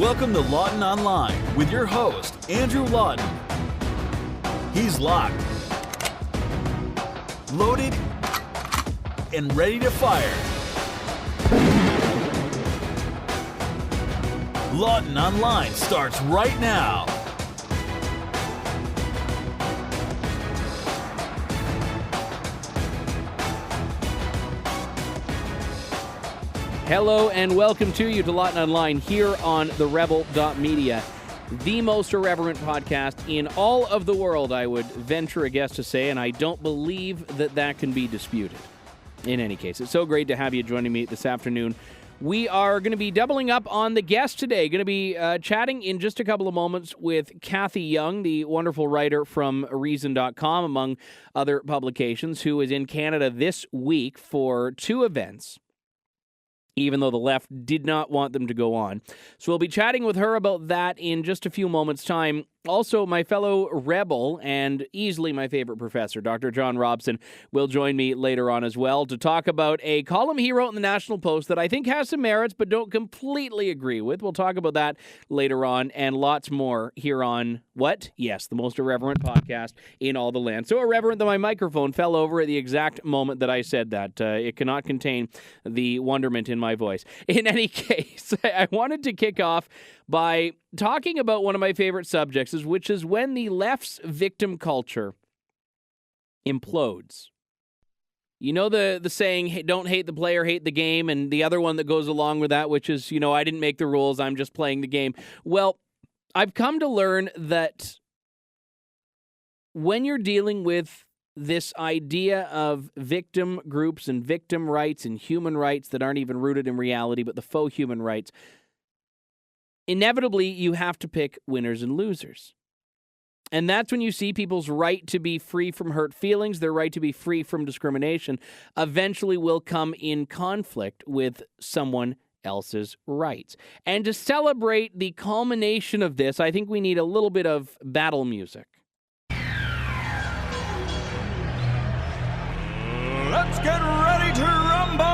Welcome to Lawton Online with your host, Andrew Lawton. He's locked, loaded, and ready to fire. Lawton Online starts right now. Hello and welcome to you to Lawton Online here on TheRebel.Media, the most irreverent podcast in all of the world, I would venture a guess to say, and I don't believe that can be disputed. In any case, it's so great to have you joining me this afternoon. We are going to be doubling up on the guest today. Going to be chatting in just a couple of moments with Cathy Young, the wonderful writer from Reason.com, among other publications, who is in Canada this week for two events, even though the left did not want them to go on. So we'll be chatting with her about that in just a few moments' time. Also, my fellow rebel and easily my favorite professor, Dr. John Robson, will join me later on as well to talk about a column he wrote in the National Post that I think has some merits but don't completely agree with. We'll talk about that later on and lots more here on what? Yes, the most irreverent podcast in all the land. So irreverent that my microphone fell over at the exact moment that I said that. It cannot contain the wonderment in my voice. In any case, I wanted to kick off by talking about one of my favorite subjects, which is when the left's victim culture implodes. You know the saying, hey, don't hate the player, hate the game, and the other one that goes along with that, which is, I didn't make the rules, I'm just playing the game. Well, I've come to learn that when you're dealing with this idea of victim groups and victim rights and human rights that aren't even rooted in reality, but the faux human rights, inevitably, you have to pick winners and losers. And that's when you see people's right to be free from hurt feelings, their right to be free from discrimination, eventually will come in conflict with someone else's rights. And to celebrate the culmination of this, I think we need a little bit of battle music. Let's get ready to rumble!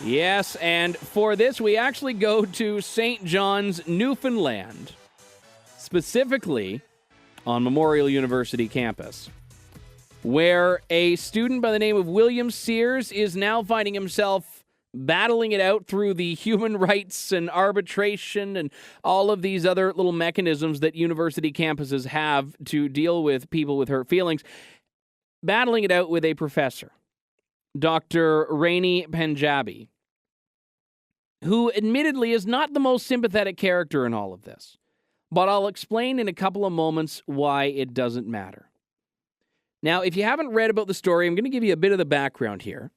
Yes, and for this, we actually go to St. John's, Newfoundland, specifically on Memorial University campus, where a student by the name of William Sears is now finding himself battling it out through the human rights and arbitration and all of these other little mechanisms that university campuses have to deal with people with hurt feelings, battling it out with a professor, Dr. Rainey Panjabi, who admittedly is not the most sympathetic character in all of this. But I'll explain in a couple of moments why it doesn't matter. Now, if you haven't read about the story, I'm going to give you a bit of the background here.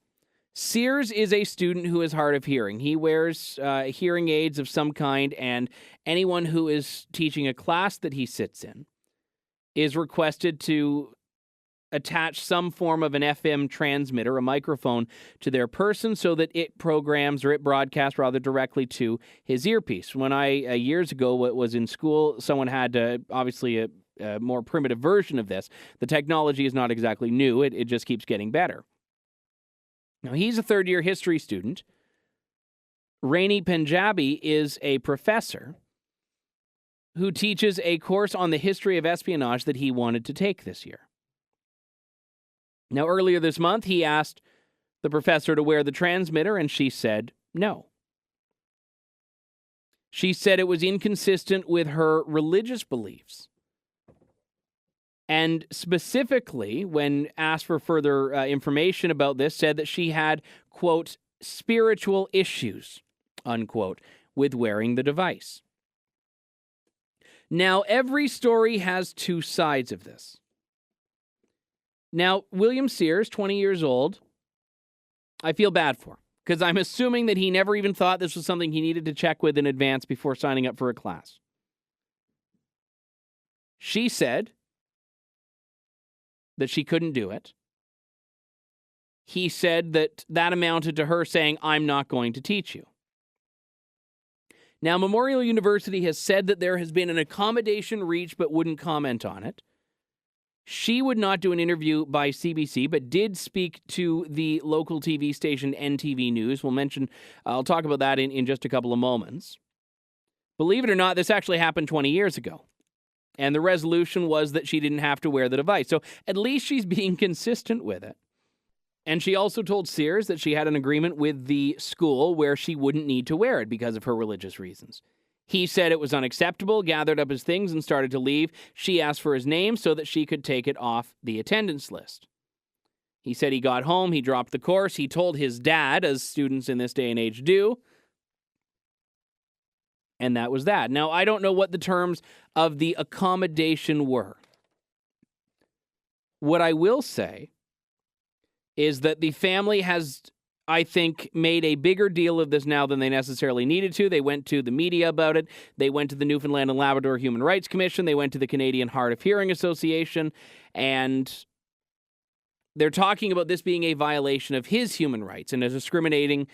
Sears is a student who is hard of hearing. He wears hearing aids of some kind, and anyone who is teaching a class that he sits in is requested to attach some form of an FM transmitter, a microphone, to their person so that it programs or it broadcasts rather directly to his earpiece. When I, years ago, was in school, someone had obviously a more primitive version of this. The technology is not exactly new. It just keeps getting better. Now, he's a third-year history student. Rainey Panjabi is a professor who teaches a course on the history of espionage that he wanted to take this year. Now, earlier this month, he asked the professor to wear the transmitter, and she said no. She said it was inconsistent with her religious beliefs. And specifically, when asked for further information about this, said that she had, quote, spiritual issues, unquote, with wearing the device. Now, every story has two sides of this. Now, William Sears, 20 years old, I feel bad for, because I'm assuming that he never even thought this was something he needed to check with in advance before signing up for a class. She said that she couldn't do it. He said that amounted to her saying, I'm not going to teach you. Now, Memorial University has said that there has been an accommodation reached but wouldn't comment on it. She would not do an interview by CBC, but did speak to the local TV station NTV News. I'll talk about that in just a couple of moments. Believe it or not, this actually happened 20 years ago. And the resolution was that she didn't have to wear the device. So at least she's being consistent with it. And she also told Sears that she had an agreement with the school where she wouldn't need to wear it because of her religious reasons. He said it was unacceptable, gathered up his things, and started to leave. She asked for his name so that she could take it off the attendance list. He said he got home, he dropped the course, he told his dad, as students in this day and age do, and that was that. Now, I don't know what the terms of the accommodation were. What I will say is that the family has, I think, made a bigger deal of this now than they necessarily needed to. They went to the media about it. They went to the Newfoundland and Labrador Human Rights Commission. They went to the Canadian Hard of Hearing Association. And they're talking about this being a violation of his human rights and a discriminating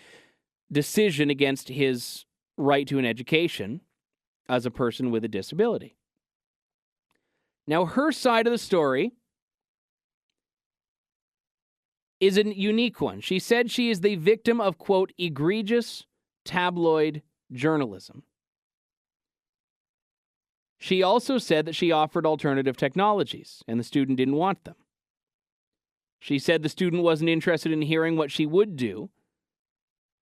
decision against his right to an education as a person with a disability. Now, her side of the story is a unique one. She said she is the victim of, quote, egregious tabloid journalism. She also said that she offered alternative technologies, and the student didn't want them. She said the student wasn't interested in hearing what she would do,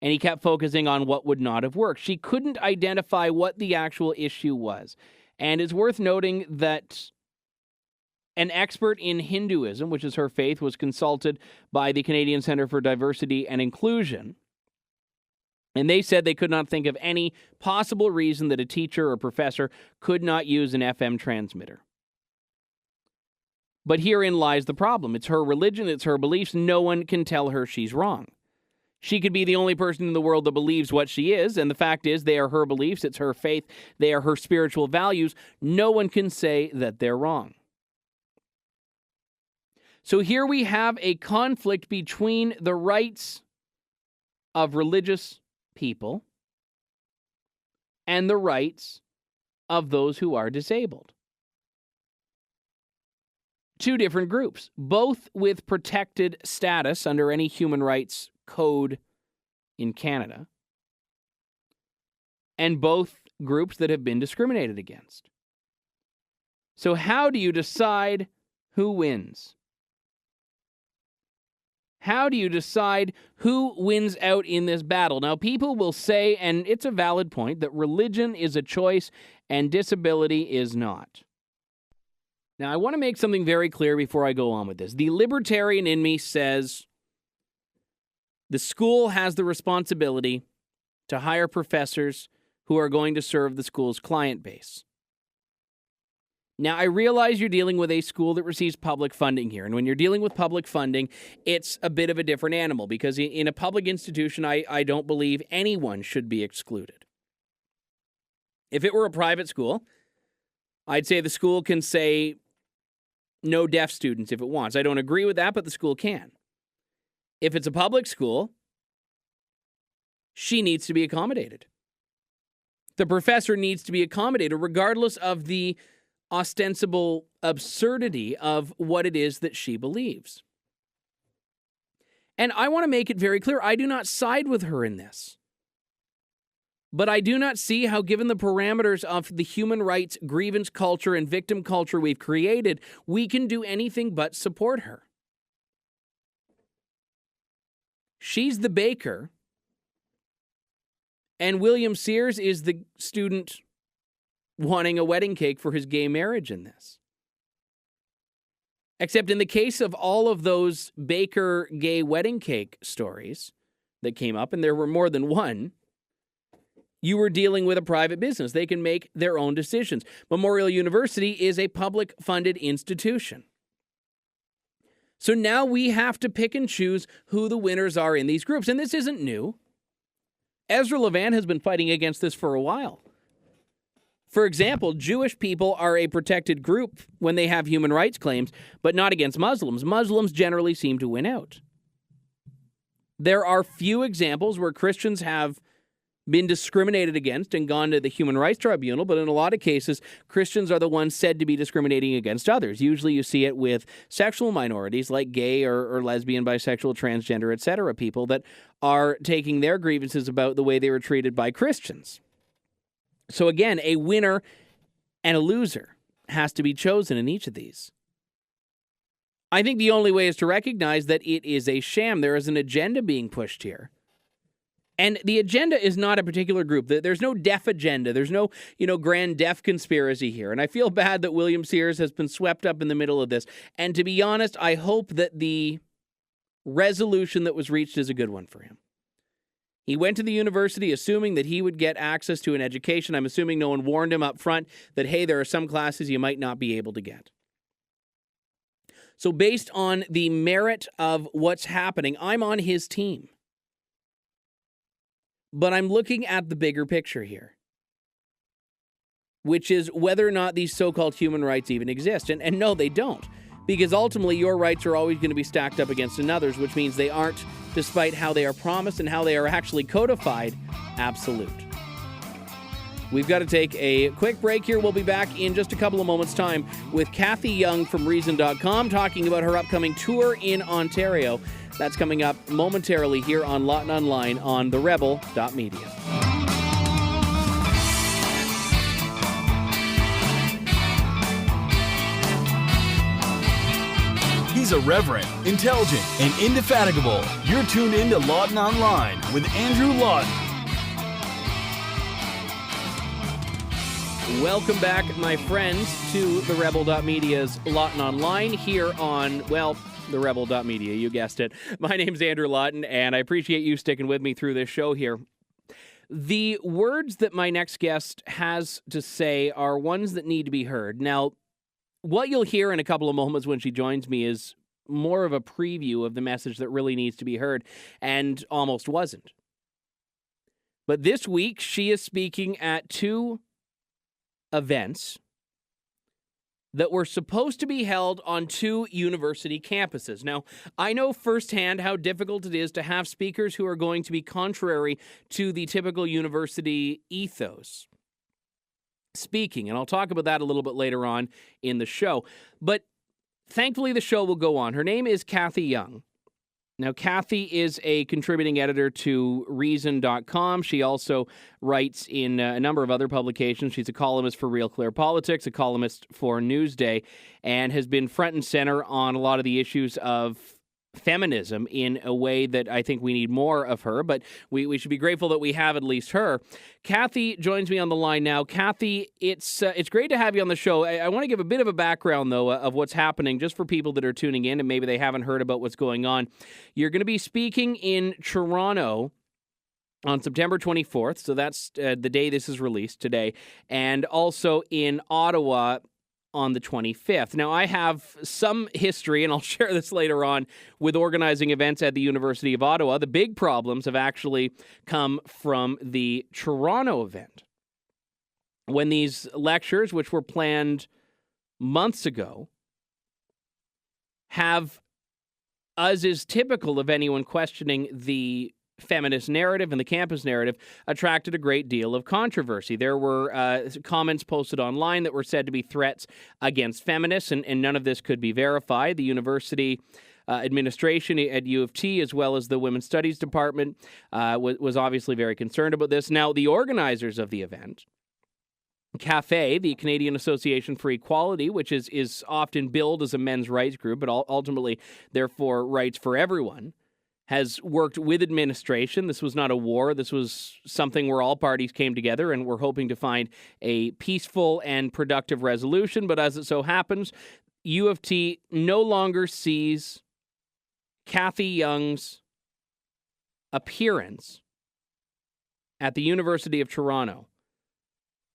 and he kept focusing on what would not have worked. She couldn't identify what the actual issue was. And it's worth noting that an expert in Hinduism, which is her faith, was consulted by the Canadian Centre for Diversity and Inclusion. And they said they could not think of any possible reason that a teacher or professor could not use an FM transmitter. But herein lies the problem. It's her religion, it's her beliefs. No one can tell her she's wrong. She could be the only person in the world that believes what she is, and the fact is they are her beliefs, it's her faith, they are her spiritual values. No one can say that they're wrong. So here we have a conflict between the rights of religious people and the rights of those who are disabled. Two different groups, both with protected status under any human rights code in Canada, and both groups that have been discriminated against. So how do you decide who wins? How do you decide who wins out in this battle? Now, people will say, and it's a valid point, that religion is a choice and disability is not. Now, I want to make something very clear before I go on with this. The libertarian in me says the school has the responsibility to hire professors who are going to serve the school's client base. Now, I realize you're dealing with a school that receives public funding here. And when you're dealing with public funding, it's a bit of a different animal because in a public institution, I don't believe anyone should be excluded. If it were a private school, I'd say the school can say no deaf students if it wants. I don't agree with that, but the school can. If it's a public school, she needs to be accommodated. The professor needs to be accommodated regardless of the ostensible absurdity of what it is that she believes. And I want to make it very clear, I do not side with her in this. But I do not see how, given the parameters of the human rights grievance culture and victim culture we've created, we can do anything but support her. She's the baker, and William Sears is the student wanting a wedding cake for his gay marriage in this. Except in the case of all of those baker gay wedding cake stories that came up, and there were more than one, you were dealing with a private business. They can make their own decisions. Memorial University is a public-funded institution. So now we have to pick and choose who the winners are in these groups. And this isn't new. Ezra Levant has been fighting against this for a while. For example, Jewish people are a protected group when they have human rights claims, but not against Muslims. Muslims generally seem to win out. There are few examples where Christians have been discriminated against and gone to the Human Rights Tribunal, but in a lot of cases, Christians are the ones said to be discriminating against others. Usually you see it with sexual minorities like gay or lesbian, bisexual, transgender, etc., people that are taking their grievances about the way they were treated by Christians. So again, a winner and a loser has to be chosen in each of these. I think the only way is to recognize that it is a sham. There is an agenda being pushed here. And the agenda is not a particular group. There's no deaf agenda. There's no, grand deaf conspiracy here. And I feel bad that William Sears has been swept up in the middle of this. And to be honest, I hope that the resolution that was reached is a good one for him. He went to the university assuming that he would get access to an education. I'm assuming no one warned him up front that, hey, there are some classes you might not be able to get. So based on the merit of what's happening, I'm on his team. But I'm looking at the bigger picture here, which is whether or not these so-called human rights even exist. And no, they don't, because ultimately your rights are always going to be stacked up against another's, which means they aren't, despite how they are promised and how they are actually codified, absolute. We've got to take a quick break here. We'll be back in just a couple of moments' time with Cathy Young from Reason.com talking about her upcoming tour in Ontario. That's coming up momentarily here on Lawton Online on TheRebel.Media. He's irreverent, intelligent, and indefatigable. You're tuned in to Lawton Online with Andrew Lawton. Welcome back, my friends, to TheRebel.Media's Lawton Online here on, TheRebel.Media, you guessed it. My name's Andrew Lawton, and I appreciate you sticking with me through this show here. The words that my next guest has to say are ones that need to be heard. Now, what you'll hear in a couple of moments when she joins me is more of a preview of the message that really needs to be heard, and almost wasn't. But this week, she is speaking at two events that were supposed to be held on two university campuses. Now, I know firsthand how difficult it is to have speakers who are going to be contrary to the typical university ethos speaking, and I'll talk about that a little bit later on in the show. But thankfully, the show will go on. Her name is Cathy Young. Now, Cathy is a contributing editor to Reason.com. She also writes in a number of other publications. She's a columnist for Real Clear Politics, a columnist for Newsday, and has been front and center on a lot of the issues of feminism in a way that I think we need more of her, but we should be grateful that we have at least her. Cathy joins me on the line now. Cathy, it's great to have you on the show. I want to give a bit of a background, though, of what's happening, just for people that are tuning in and maybe they haven't heard about what's going on. You're going to be speaking in Toronto on September 24th, so that's the day this is released today, and also in Ottawa on the 25th. Now, I have some history, and I'll share this later on, with organizing events at the University of Ottawa. The big problems have actually come from the Toronto event, when these lectures, which were planned months ago, have, as is typical of anyone questioning the feminist narrative and the campus narrative, attracted a great deal of controversy. There were comments posted online that were said to be threats against feminists, and none of this could be verified. The university administration at U of T, as well as the Women's Studies Department, was obviously very concerned about this. Now, the organizers of the event, CAFE, the Canadian Association for Equality, which is often billed as a men's rights group, but ultimately, therefore, rights for everyone, has worked with administration. This was not a war. This was something where all parties came together and were hoping to find a peaceful and productive resolution. But as it so happens, U of T no longer sees Cathy Young's appearance at the University of Toronto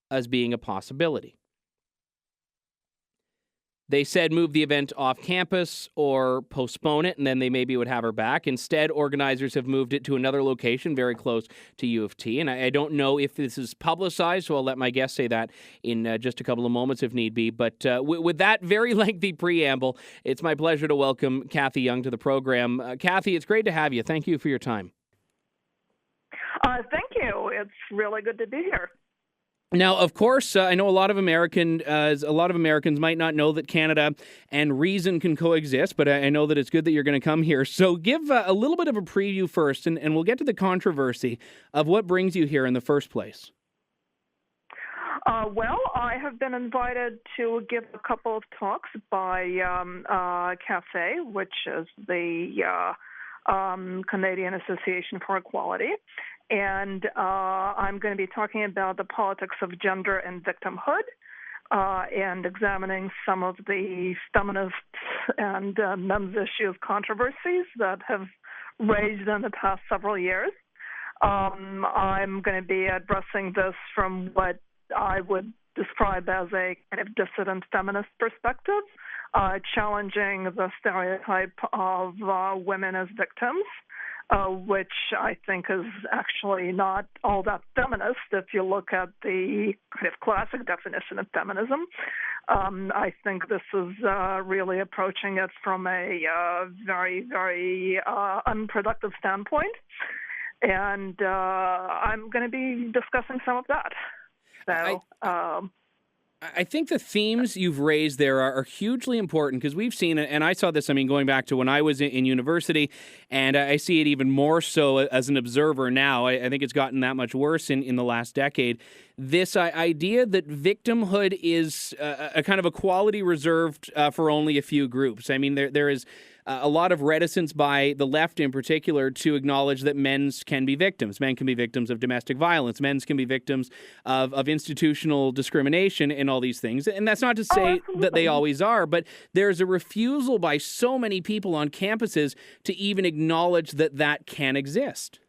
as being a possibility. They said move the event off campus or postpone it, and then they maybe would have her back. Instead, organizers have moved it to another location very close to U of T. And I don't know if this is publicized, so I'll let my guest say that in just a couple of moments if need be. But with that very lengthy preamble, it's my pleasure to welcome Cathy Young to the program. Cathy, it's great to have you. Thank you for your time. Thank you. It's really good to be here. Now, of course, I know a lot of Americans might not know that Canada and reason can coexist, but I know that it's good that you're going to come here. So give a little bit of a preview first, and we'll get to the controversy of what brings you here in the first place. Well, I have been invited to give a couple of talks by Cathy, which is the Canadian Association for Equality. And I'm going to be talking about the politics of gender and victimhood and examining some of the feminist and men's issues controversies that have raged in the past several years. I'm going to be addressing this from what I would describe as a kind of dissident feminist perspective, challenging the stereotype of women as victims, which I think is actually not all that feminist if you look at the kind of classic definition of feminism. I think this is really approaching it from a very, very unproductive standpoint, and I'm going to be discussing some of that. So, I think the themes you've raised there are hugely important because we've seen it, and I saw this, going back to when I was in university, and I see it even more so as an observer now. I think it's gotten that much worse in the last decade. This idea that victimhood is a kind of a quality reserved for only a few groups. There is a lot of reticence by the left in particular to acknowledge that men can be victims. Men can be victims of domestic violence. Men can be victims of institutional discrimination and all these things. And that's not to say that they always are, but there's a refusal by so many people on campuses to even acknowledge that that can exist.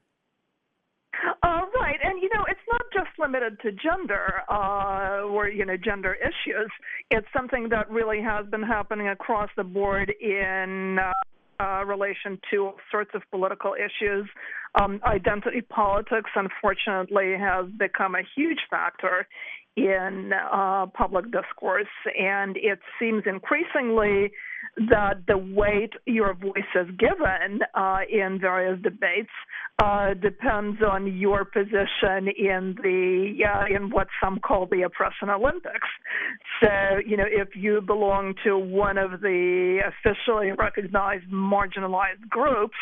Right, and it's not just limited to gender or gender issues. It's something that really has been happening across the board in relation to all sorts of political issues. Identity politics, unfortunately, has become a huge factor in public discourse, and it seems increasingly that the weight your voice is given in various debates depends on your position in in what some call the oppression Olympics. So, if you belong to one of the officially recognized marginalized groups,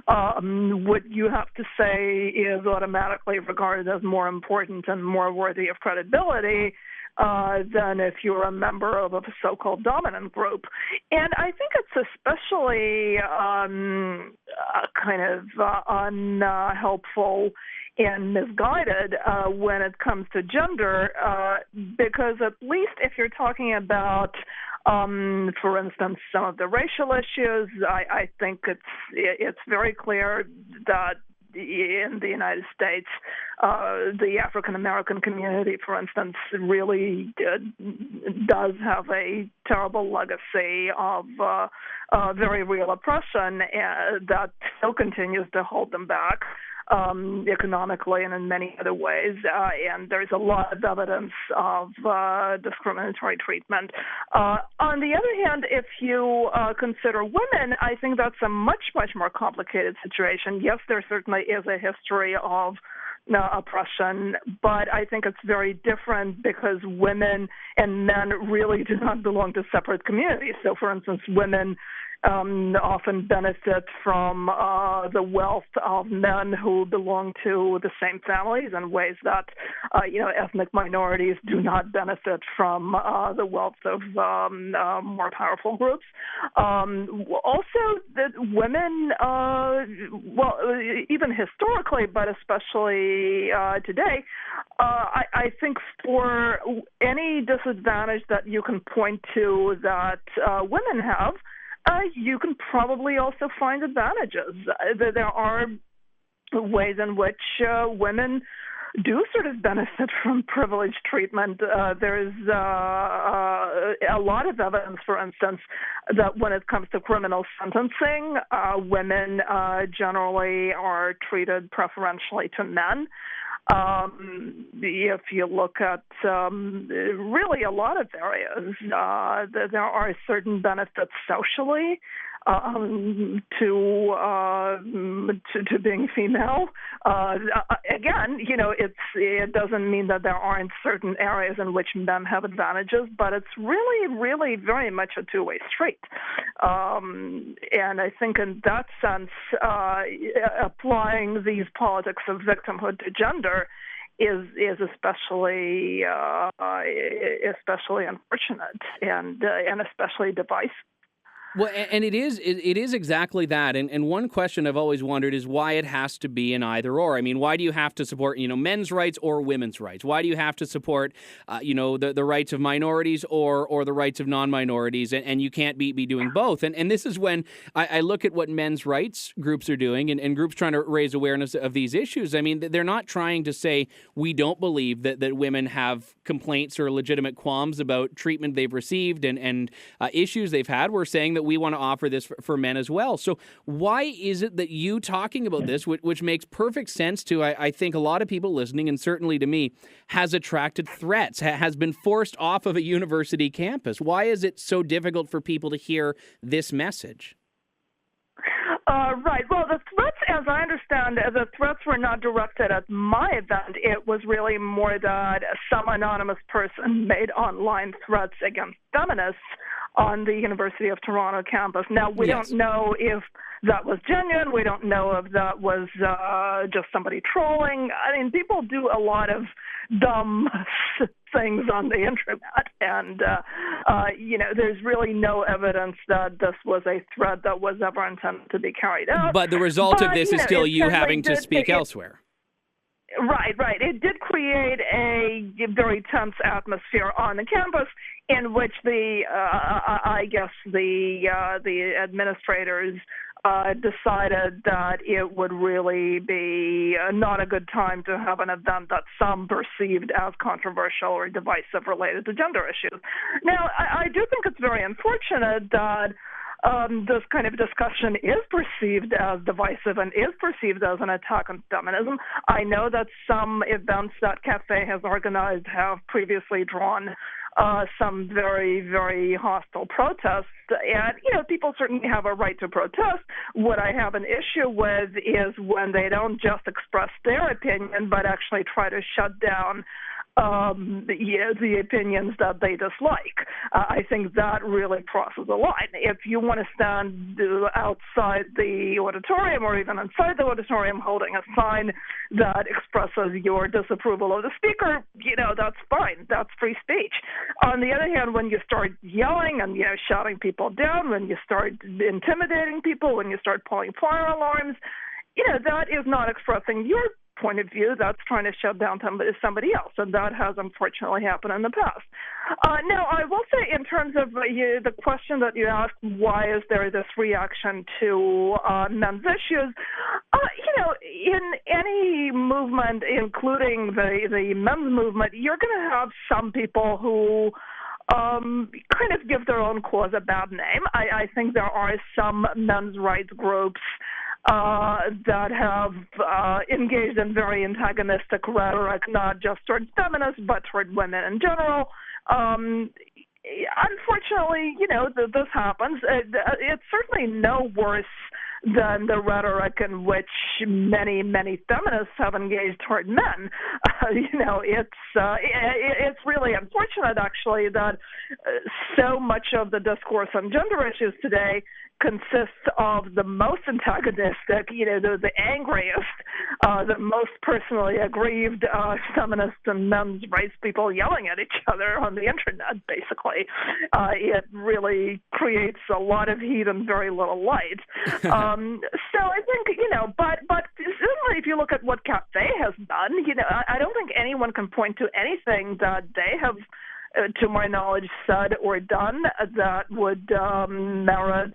what you have to say is automatically regarded as more important and more worthy of credibility than if you're a member of a so-called dominant group. And I think it's especially kind of unhelpful and misguided when it comes to gender, because at least if you're talking about, for instance, some of the racial issues, I think it's very clear that in the United States, the African American community, for instance, really does have a terrible legacy of very real oppression that still continues to hold them back economically and in many other ways. And there's a lot of evidence of discriminatory treatment. On the other hand, if you consider women, I think that's a much, much more complicated situation. Yes, there certainly is a history of oppression, but I think it's very different because women and men really do not belong to separate communities. So, for instance, women often benefit from the wealth of men who belong to the same families in ways that, ethnic minorities do not benefit from the wealth of more powerful groups. Also, that women, even historically, but especially today, I think for any disadvantage that you can point to that women have, you can probably also find advantages. There are ways in which women do sort of benefit from privileged treatment. There's a lot of evidence, for instance, that when it comes to criminal sentencing, women generally are treated preferentially to men. If you look at really a lot of areas, there are certain benefits socially to to being female. Again, it doesn't mean that there aren't certain areas in which men have advantages, but it's really, really very much a two-way street. And I think in that sense, applying these politics of victimhood to gender is especially unfortunate and especially divisive. Well, and it is exactly that. And one question I've always wondered is why it has to be an either or. I mean, why do you have to support, men's rights or women's rights? Why do you have to support, the rights of minorities or the rights of non-minorities? And you can't be doing both. And this is when I look at what men's rights groups are doing and groups trying to raise awareness of these issues. I mean, they're not trying to say we don't believe that women have complaints or legitimate qualms about treatment they've received and issues they've had. We're saying that we want to offer this for men as well. So why is it that you talking about this, which makes perfect sense to, I think, a lot of people listening, and certainly to me, has attracted threats, has been forced off of a university campus? Why is it so difficult for people to hear this message? Right. Well, the threats, as I understand, the threats were not directed at my event. It was really more that some anonymous person made online threats against feminists on the University of Toronto campus. Now, we don't know if that was genuine. We don't know if that was just somebody trolling. I mean, people do a lot of dumb things on the internet, and there's really no evidence that this was a threat that was ever intended to be carried out. But the result of this is still you having to speak elsewhere. Right. It did create a very tense atmosphere on the campus, in which the administrators decided that it would really be not a good time to have an event that some perceived as controversial or divisive related to gender issues. Now, I do think it's very unfortunate that this kind of discussion is perceived as divisive and is perceived as an attack on feminism. I know that some events that Cathy has organized have previously drawn some very, very hostile protests. And, people certainly have a right to protest. What I have an issue with is when they don't just express their opinion, but actually try to shut down the opinions that they dislike. I think that really crosses the line. If you want to stand outside the auditorium or even inside the auditorium holding a sign that expresses your disapproval of the speaker, that's fine. That's free speech. On the other hand, when you start yelling and, shouting people down, when you start intimidating people, when you start pulling fire alarms, that is not expressing your point of view. That's trying to shut down somebody else, and that has unfortunately happened in the past. Now, I will say, in terms of the question that you asked, why is there this reaction to men's issues? In any movement, including the men's movement, you're going to have some people who kind of give their own cause a bad name. I think there are some men's rights groups that have engaged in very antagonistic rhetoric, not just toward feminists, but toward women in general. Unfortunately, this happens. It's certainly no worse than the rhetoric in which many, many feminists have engaged toward men. It's really unfortunate, actually, that so much of the discourse on gender issues today consists of the most antagonistic, the angriest, the most personally aggrieved feminists and men's rights people yelling at each other on the internet, basically. It really creates a lot of heat and very little light. So I think, but certainly if you look at what Cathy has done, I don't think anyone can point to anything that they have, to my knowledge, said or done that would merit,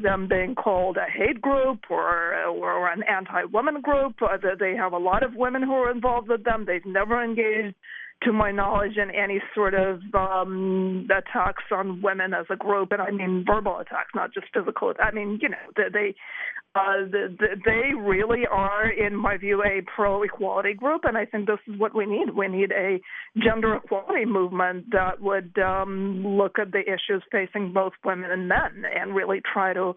them being called a hate group or an anti-women group. They have a lot of women who are involved with them. They've never engaged, to my knowledge, in any sort of attacks on women as a group, and I mean verbal attacks, not just physical. I mean, they really are, in my view, a pro-equality group, and I think this is what we need. We need a gender equality movement that would look at the issues facing both women and men and really try to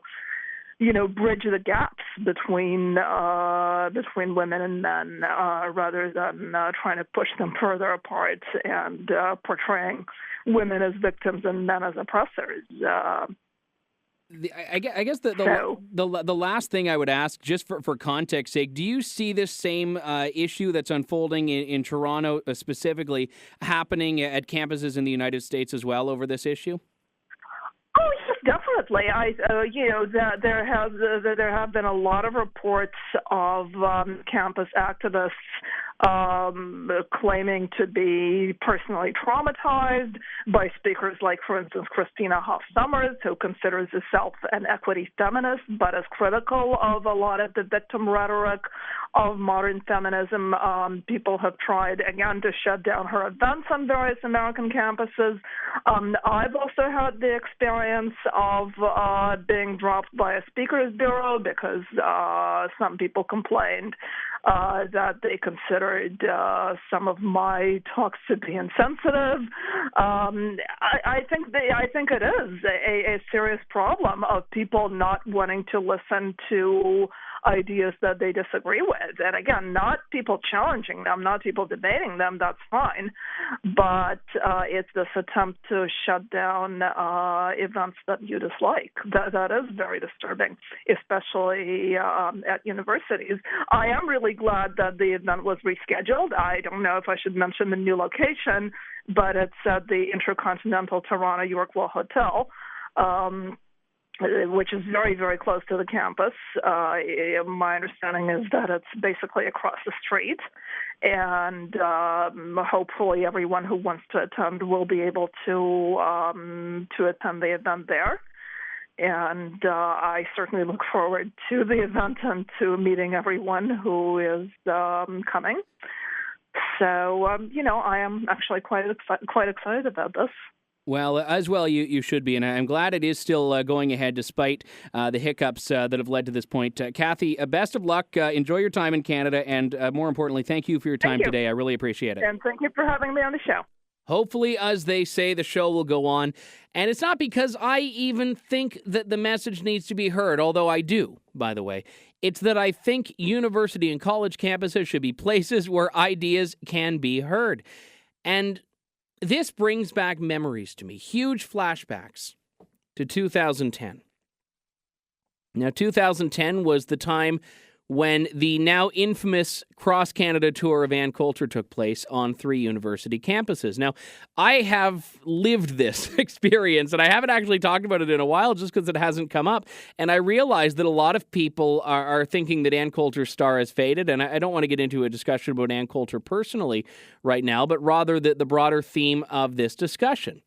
bridge the gaps between women and men, rather than trying to push them further apart and portraying women as victims and men as oppressors. I guess the last thing I would ask, just for context sake, do you see this same issue that's unfolding in Toronto specifically happening at campuses in the United States as well over this issue? Oh yes, definitely. There have been a lot of reports of campus activists claiming to be personally traumatized by speakers like, for instance, Christina Hoff Sommers, who considers herself an equity feminist, but is critical of a lot of the victim rhetoric of modern feminism. People have tried, again, to shut down her events on various American campuses. I've also had the experience of being dropped by a speakers bureau because some people complained that they considered some of my talks to be insensitive. I think it is a serious problem of people not wanting to listen to ideas that they disagree with. And again, not people challenging them, not people debating them, that's fine. But it's this attempt to shut down events that you dislike. That is very disturbing, especially at universities. I am really glad that the event was rescheduled. I don't know if I should mention the new location, but it's at the Intercontinental Toronto Yorkville Hotel, which is very, very close to the campus. My understanding is that it's basically across the street, and hopefully everyone who wants to attend will be able to attend the event there. And I certainly look forward to the event and to meeting everyone who is coming. So, I am actually quite excited about this. Well, as well, you should be, and I'm glad it is still going ahead despite the hiccups that have led to this point. Cathy, best of luck. Enjoy your time in Canada, and more importantly, thank you for your time today. I really appreciate it. And thank you for having me on the show. Hopefully, as they say, the show will go on. And it's not because I even think that the message needs to be heard, although I do, by the way. It's that I think university and college campuses should be places where ideas can be heard. And this brings back memories to me, huge flashbacks to 2010. Now, 2010 was the time when the now infamous cross-Canada tour of Ann Coulter took place on 3 university campuses. Now, I have lived this experience, and I haven't actually talked about it in a while just because it hasn't come up. And I realize that a lot of people are thinking that Ann Coulter's star has faded, and I don't want to get into a discussion about Ann Coulter personally right now, but rather the broader theme of this discussion.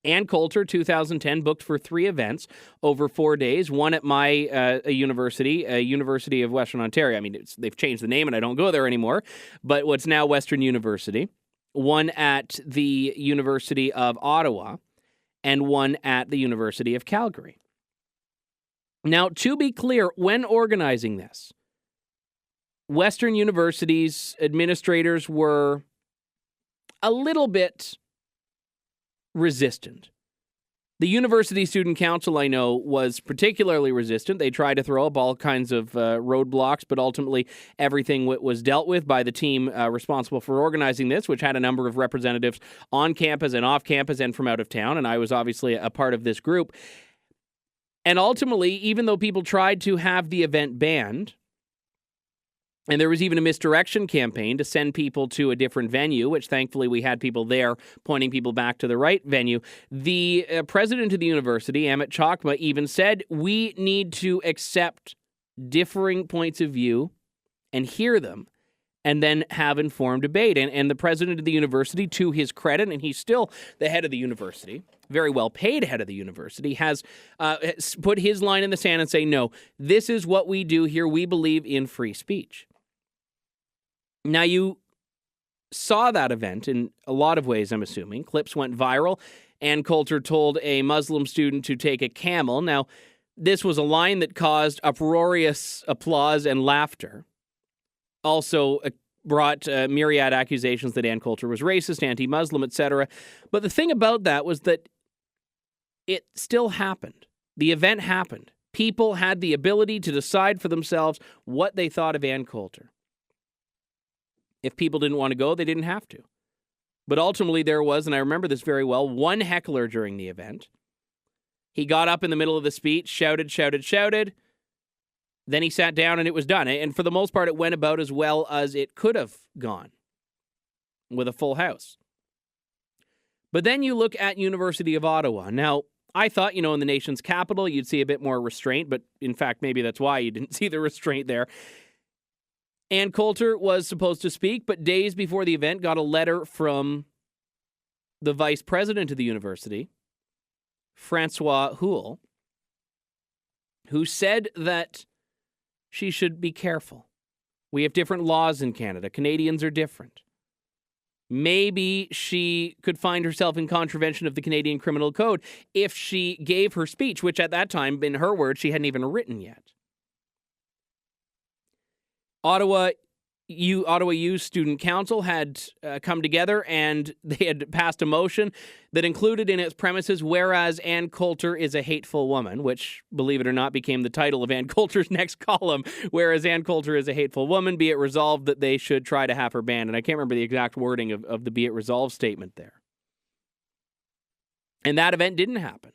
Ann Coulter, 2010, booked for 3 events over 4 days, one at my university, University of Western Ontario. I mean, they've changed the name and I don't go there anymore, but what's now Western University, one at the University of Ottawa, and one at the University of Calgary. Now, to be clear, when organizing this, Western University's administrators were a little bit resistant. The University Student Council, I know, was particularly resistant. They tried to throw up all kinds of roadblocks, but ultimately everything was dealt with by the team responsible for organizing this, which had a number of representatives on campus and off campus and from out of town, and I was obviously a part of this group. And ultimately, even though people tried to have the event banned, and there was even a misdirection campaign to send people to a different venue, which thankfully we had people there pointing people back to the right venue. The president of the university, Amit Chakma, even said, we need to accept differing points of view and hear them and then have informed debate. And the president of the university, to his credit, and he's still the head of the university, very well paid head of the university, has put his line in the sand and say, no, this is what we do here. We believe in free speech. Now, you saw that event in a lot of ways, I'm assuming. Clips went viral. Ann Coulter told a Muslim student to take a camel. Now, this was a line that caused uproarious applause and laughter. Also brought myriad accusations that Ann Coulter was racist, anti-Muslim, etc. But the thing about that was that it still happened. The event happened. People had the ability to decide for themselves what they thought of Ann Coulter. If people didn't want to go, they didn't have to. But ultimately there was, and I remember this very well, one heckler during the event. He got up in the middle of the speech, shouted. Then he sat down and it was done. And for the most part, it went about as well as it could have gone with a full house. But then you look at University of Ottawa. Now, I thought, in the nation's capital, you'd see a bit more restraint, but in fact, maybe that's why you didn't see the restraint there. Ann Coulter was supposed to speak, but days before the event, got a letter from the vice president of the university, Francois Houle, who said that she should be careful. We have different laws in Canada. Canadians are different. Maybe she could find herself in contravention of the Canadian Criminal Code if she gave her speech, which at that time, in her words, she hadn't even written yet. Ottawa U Student Council had come together and they had passed a motion that included in its premises, whereas Ann Coulter is a hateful woman, which, believe it or not, became the title of Ann Coulter's next column, whereas Ann Coulter is a hateful woman, be it resolved that they should try to have her banned. And I can't remember the exact wording of the be it resolved statement there. And that event didn't happen.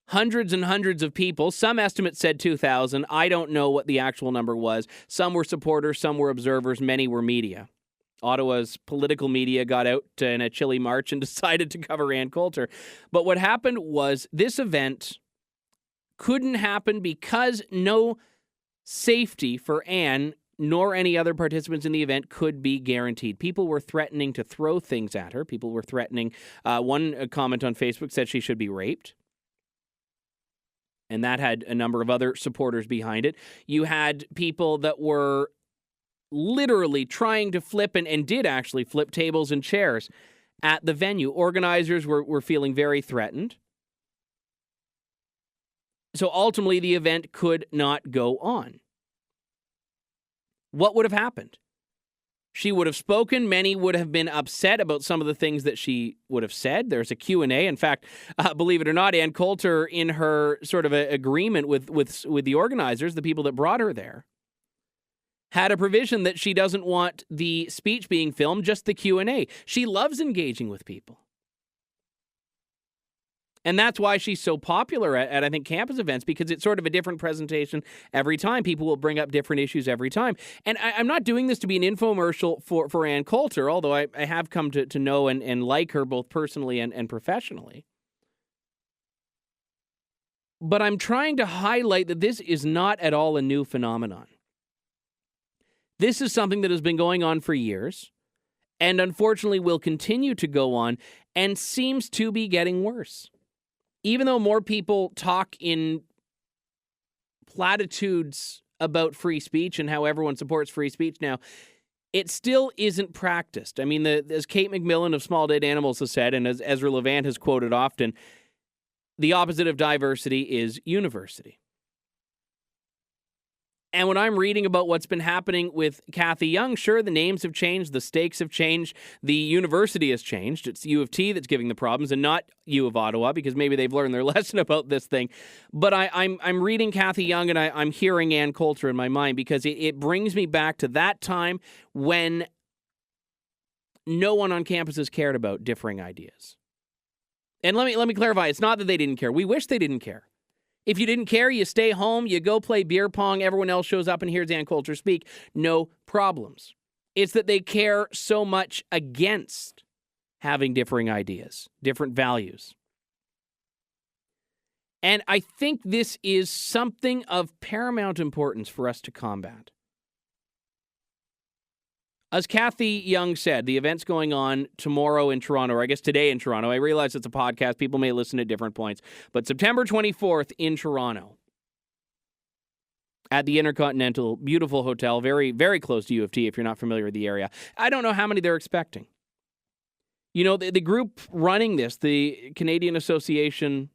Hundreds and hundreds of people. Some estimates said 2,000. I don't know what the actual number was. Some were supporters, some were observers, many were media. Ottawa's political media got out in a chilly march and decided to cover Ann Coulter. But what happened was this event couldn't happen because no safety for Ann nor any other participants in the event could be guaranteed. People were threatening to throw things at her. People were threatening. One comment on Facebook said she should be raped. And that had a number of other supporters behind it. You had people that were literally trying to flip and did actually flip tables and chairs at the venue. Organizers were feeling very threatened. So ultimately, the event could not go on. What would have happened? She would have spoken. Many would have been upset about some of the things that she would have said. There's a Q&A. In fact, believe it or not, Ann Coulter, in her sort of a agreement with the organizers, the people that brought her there, had a provision that she doesn't want the speech being filmed, just the Q&A. She loves engaging with people. And that's why she's so popular at I think, campus events, because it's sort of a different presentation every time. People will bring up different issues every time. And I'm not doing this to be an infomercial for Ann Coulter, although I have come to know and like her both personally and professionally. But I'm trying to highlight that this is not at all a new phenomenon. This is something that has been going on for years, and unfortunately will continue to go on, and seems to be getting worse. Even though more people talk in platitudes about free speech and how everyone supports free speech now, it still isn't practiced. I mean, as Kate McMillan of Small Dead Animals has said, and as Ezra Levant has quoted often, the opposite of diversity is university. And when I'm reading about what's been happening with Cathy Young, sure, the names have changed, the stakes have changed, the university has changed. It's U of T that's giving the problems and not U of Ottawa, because maybe they've learned their lesson about this thing. But I'm reading Cathy Young and I'm hearing Ann Coulter in my mind, because it brings me back to that time when no one on campuses cared about differing ideas. And let me clarify, it's not that they didn't care. We wish they didn't care. If you didn't care, you stay home, you go play beer pong, everyone else shows up and hears Ann Coulter speak. No problems. It's that they care so much against having differing ideas, different values. And I think this is something of paramount importance for us to combat. As Cathy Young said, the event's going on tomorrow in Toronto, or I guess today in Toronto. I realize it's a podcast. People may listen at different points. But September 24th in Toronto at the Intercontinental, beautiful hotel, very, very close to U of T if you're not familiar with the area. I don't know how many they're expecting. You know, the group running this, the Canadian Association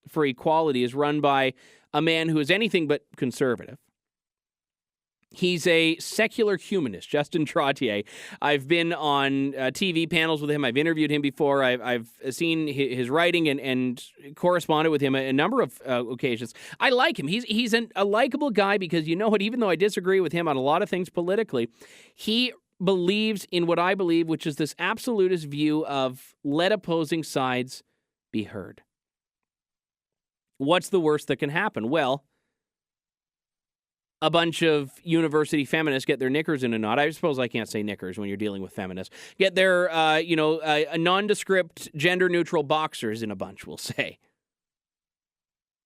for Equality, is run by a man who is anything but conservative. He's a secular humanist, Justin Trottier. I've been on TV panels with him. I've interviewed him before. I've seen his writing and corresponded with him a number of occasions. I like him. He's a likable guy because, you know what, even though I disagree with him on a lot of things politically, he believes in what I believe, which is this absolutist view of let opposing sides be heard. What's the worst that can happen? Well, a bunch of university feminists get their knickers in a knot. I suppose I can't say knickers when you're dealing with feminists. Get their, a nondescript, gender-neutral boxers in a bunch, we'll say.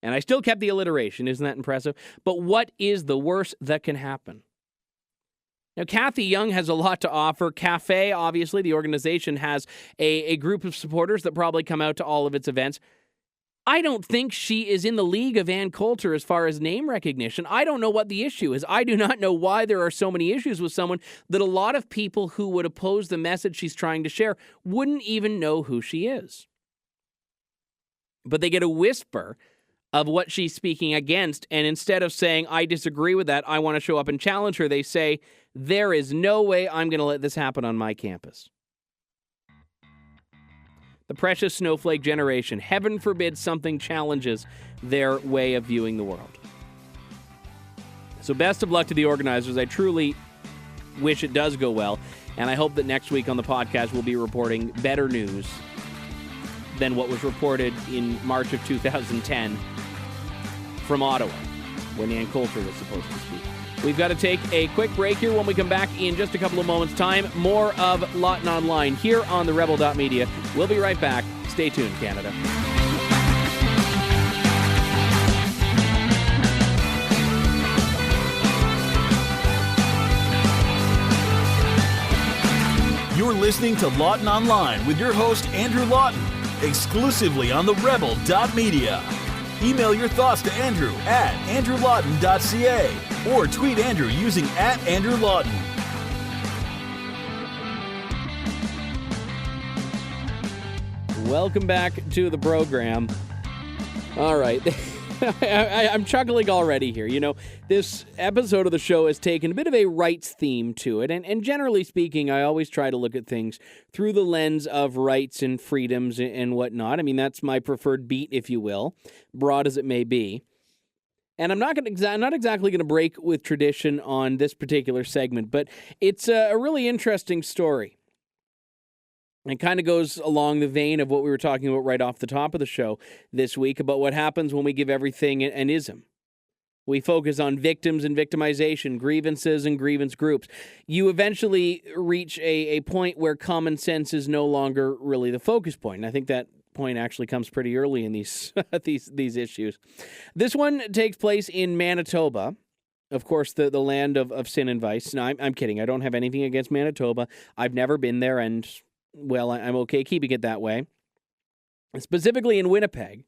And I still kept the alliteration. Isn't that impressive? But what is the worst that can happen? Now, Cathy Young has a lot to offer. Cafe, obviously, the organization has a group of supporters that probably come out to all of its events. I don't think she is in the league of Ann Coulter as far as name recognition. I don't know what the issue is. I do not know why there are so many issues with someone that a lot of people who would oppose the message she's trying to share wouldn't even know who she is. But they get a whisper of what she's speaking against, and instead of saying, I disagree with that, I want to show up and challenge her, they say, there is no way I'm going to let this happen on my campus. The precious snowflake generation. Heaven forbid something challenges their way of viewing the world. So best of luck to the organizers. I truly wish it does go well. And I hope that next week on the podcast we'll be reporting better news than what was reported in March of 2010 from Ottawa, when Ann Coulter was supposed to speak. We've got to take a quick break here. When we come back in just a couple of moments' time, more of Lawton Online here on TheRebel.Media. We'll be right back. Stay tuned, Canada. You're listening to Lawton Online with your host, Andrew Lawton, exclusively on TheRebel.Media. Email your thoughts to Andrew at andrewlawton.ca or tweet Andrew using @AndrewLawton. Welcome back to the program. All right. I'm chuckling already here. You know, this episode of the show has taken a bit of a rights theme to it. And generally speaking, I always try to look at things through the lens of rights and freedoms and whatnot. I mean, that's my preferred beat, if you will, broad as it may be. And I'm not exactly going to break with tradition on this particular segment, but it's a really interesting story. It kind of goes along the vein of what we were talking about right off the top of the show this week about what happens when we give everything an ism. We focus on victims and victimization, grievances and grievance groups. You eventually reach a point where common sense is no longer really the focus point. And I think that point actually comes pretty early in these these issues. This one takes place in Manitoba. Of course, the land of sin and vice. No, I'm kidding. I don't have anything against Manitoba. I've never been there, and well, I'm okay keeping it that way. Specifically in Winnipeg,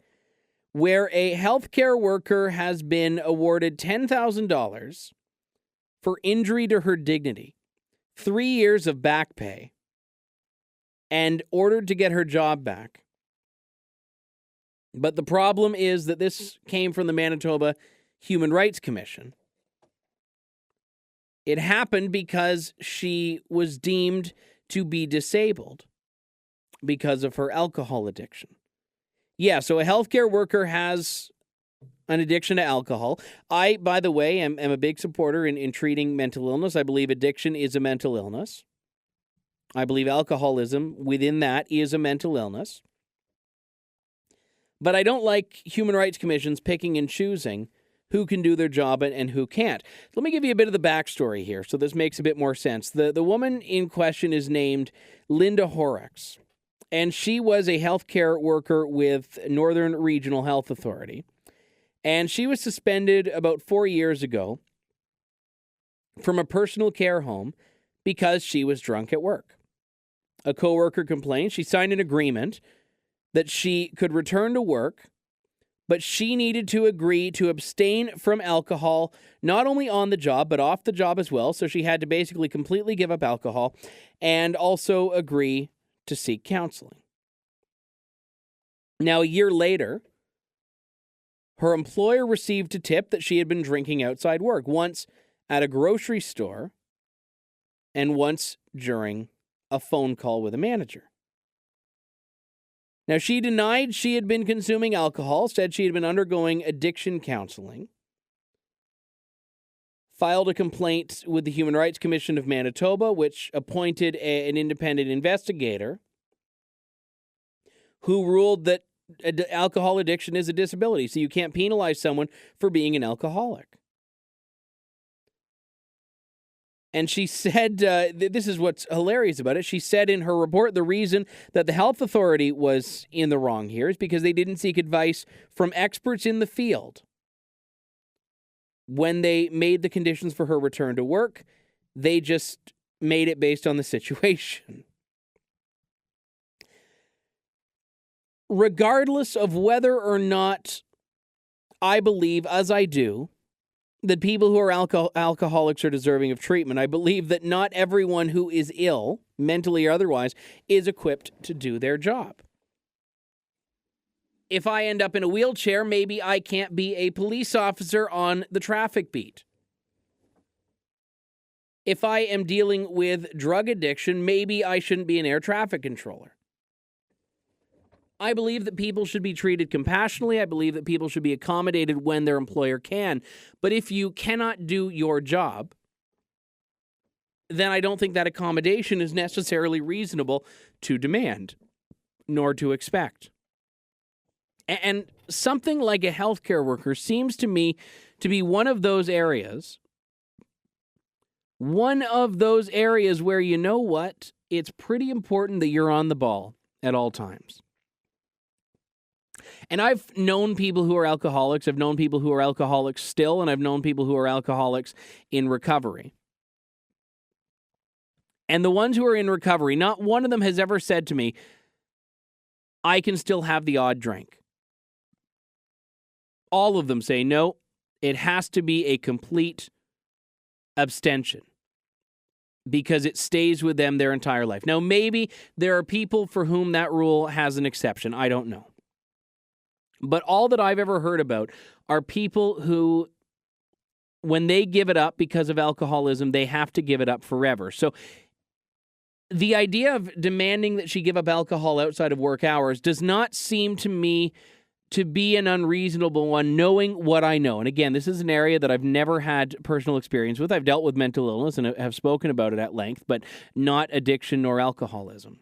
where a healthcare worker has been awarded $10,000 for injury to her dignity, 3 years of back pay, and ordered to get her job back. But the problem is that this came from the Manitoba Human Rights Commission. It happened because she was deemed to be disabled because of her alcohol addiction. Yeah, so a healthcare worker has an addiction to alcohol. I, by the way, am a big supporter in treating mental illness. I believe addiction is a mental illness. I believe alcoholism within that is a mental illness. But I don't like human rights commissions picking and choosing who can do their job and who can't. Let me give you a bit of the backstory here so this makes a bit more sense. The woman in question is named Linda Horrocks, and she was a healthcare worker with Northern Regional Health Authority, and she was suspended about 4 years ago from a personal care home because she was drunk at work. A coworker complained. She signed an agreement that she could return to work, but she needed to agree to abstain from alcohol, not only on the job, but off the job as well. So she had to basically completely give up alcohol and also agree to seek counseling. Now, a year later, her employer received a tip that she had been drinking outside work. Once at a grocery store, and once during a phone call with a manager. Now, she denied she had been consuming alcohol, said she had been undergoing addiction counseling, filed a complaint with the Human Rights Commission of Manitoba, which appointed an independent investigator who ruled that alcohol addiction is a disability, so you can't penalize someone for being an alcoholic. And she said, this is what's hilarious about it, she said in her report, the reason that the health authority was in the wrong here is because they didn't seek advice from experts in the field. When they made the conditions for her return to work, they just made it based on the situation. Regardless of whether or not I believe, as I do, that people who are alcoholics are deserving of treatment, I believe that not everyone who is ill, mentally or otherwise, is equipped to do their job. If I end up in a wheelchair, maybe I can't be a police officer on the traffic beat. If I am dealing with drug addiction, maybe I shouldn't be an air traffic controller. I believe that people should be treated compassionately. I believe that people should be accommodated when their employer can. But if you cannot do your job, then I don't think that accommodation is necessarily reasonable to demand, nor to expect. And something like a healthcare worker seems to me to be one of those areas where, you know what, it's pretty important that you're on the ball at all times. And I've known people who are alcoholics, I've known people who are alcoholics still, and I've known people who are alcoholics in recovery. And the ones who are in recovery, not one of them has ever said to me, I can still have the odd drink. All of them say, no, it has to be a complete abstention because it stays with them their entire life. Now, maybe there are people for whom that rule has an exception. I don't know. But all that I've ever heard about are people who, when they give it up because of alcoholism, they have to give it up forever. So the idea of demanding that she give up alcohol outside of work hours does not seem to me to be an unreasonable one, knowing what I know. And again, this is an area that I've never had personal experience with. I've dealt with mental illness and have spoken about it at length, but not addiction nor alcoholism.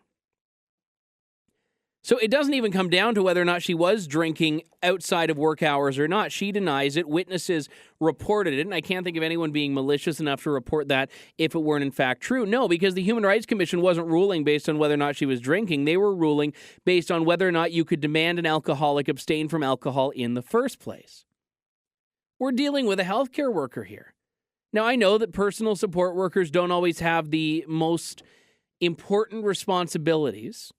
So it doesn't even come down to whether or not she was drinking outside of work hours or not. She denies it. Witnesses reported it, and I can't think of anyone being malicious enough to report that if it weren't in fact true. No, because the Human Rights Commission wasn't ruling based on whether or not she was drinking. They were ruling based on whether or not you could demand an alcoholic abstain from alcohol in the first place. We're dealing with a healthcare worker here. Now, I know that personal support workers don't always have the most important responsibilities.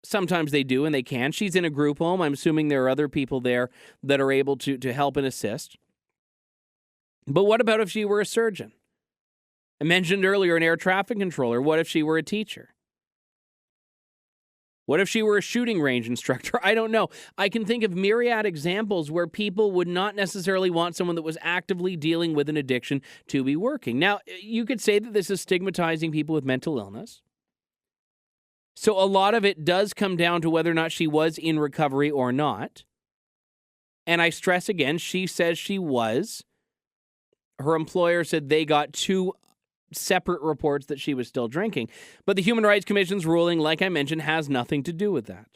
Sometimes they do, and they can. She's in a group home. I'm assuming there are other people there that are able to help and assist. But what about if she were a surgeon? I mentioned earlier an air traffic controller. What if she were a teacher? What if she were a shooting range instructor? I don't know. I can think of myriad examples where people would not necessarily want someone that was actively dealing with an addiction to be working. Now, you could say that this is stigmatizing people with mental illness. So a lot of it does come down to whether or not she was in recovery or not. And I stress again, she says she was. Her employer said they got 2 separate reports that she was still drinking. But the Human Rights Commission's ruling, like I mentioned, has nothing to do with that.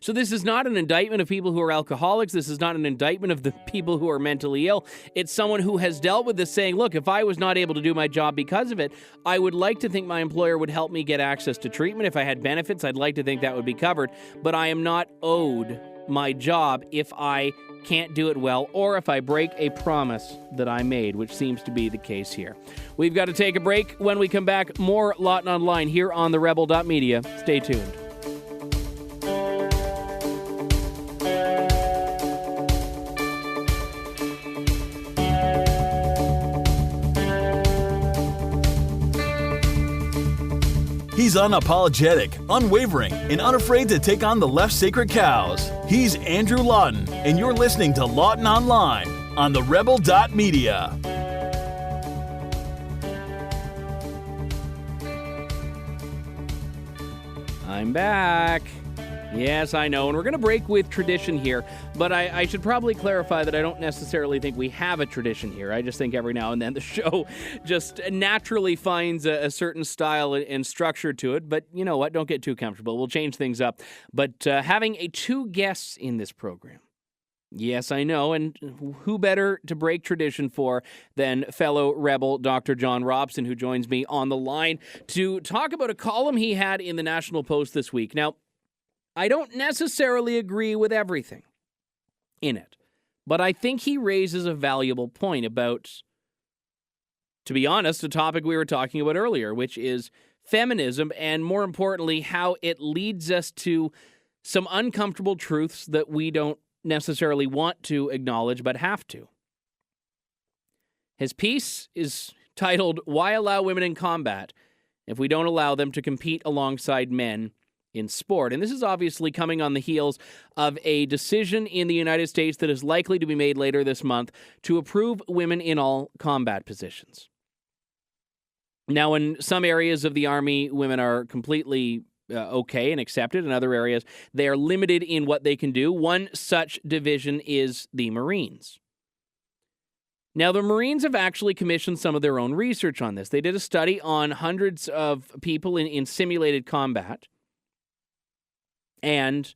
So this is not an indictment of people who are alcoholics. This is not an indictment of the people who are mentally ill. It's someone who has dealt with this saying, look, if I was not able to do my job because of it, I would like to think my employer would help me get access to treatment. If I had benefits, I'd like to think that would be covered. But I am not owed my job if I can't do it well or if I break a promise that I made, which seems to be the case here. We've got to take a break. When we come back, more Lawton Online here on TheRebel.Media. Stay tuned. He's unapologetic, unwavering, and unafraid to take on the left's sacred cows. He's Andrew Lawton, and you're listening to Lawton Online. on TheRebel.Media. I'm back. Yes, I know, and we're going to break with tradition here, but I should probably clarify that I don't necessarily think we have a tradition here. I just think every now and then the show just naturally finds a certain style and structure to it, but you know what? Don't get too comfortable. We'll change things up. But having two guests in this program, yes, I know, and who better to break tradition for than fellow Rebel Dr. John Robson, who joins me on the line to talk about a column he had in the National Post this week. Now, I don't necessarily agree with everything in it, but I think he raises a valuable point about, to be honest, a topic we were talking about earlier, which is feminism, and more importantly, how it leads us to some uncomfortable truths that we don't necessarily want to acknowledge, but have to. His piece is titled, "Why Allow Women in Combat If We Don't Allow Them to Compete Alongside Men in Sport?" And this is obviously coming on the heels of a decision in the United States that is likely to be made later this month to approve women in all combat positions. Now, in some areas of the Army, women are completely okay and accepted. In other areas, they are limited in what they can do. One such division is the Marines. Now, the Marines have actually commissioned some of their own research on this. They did a study on hundreds of people in simulated combat. And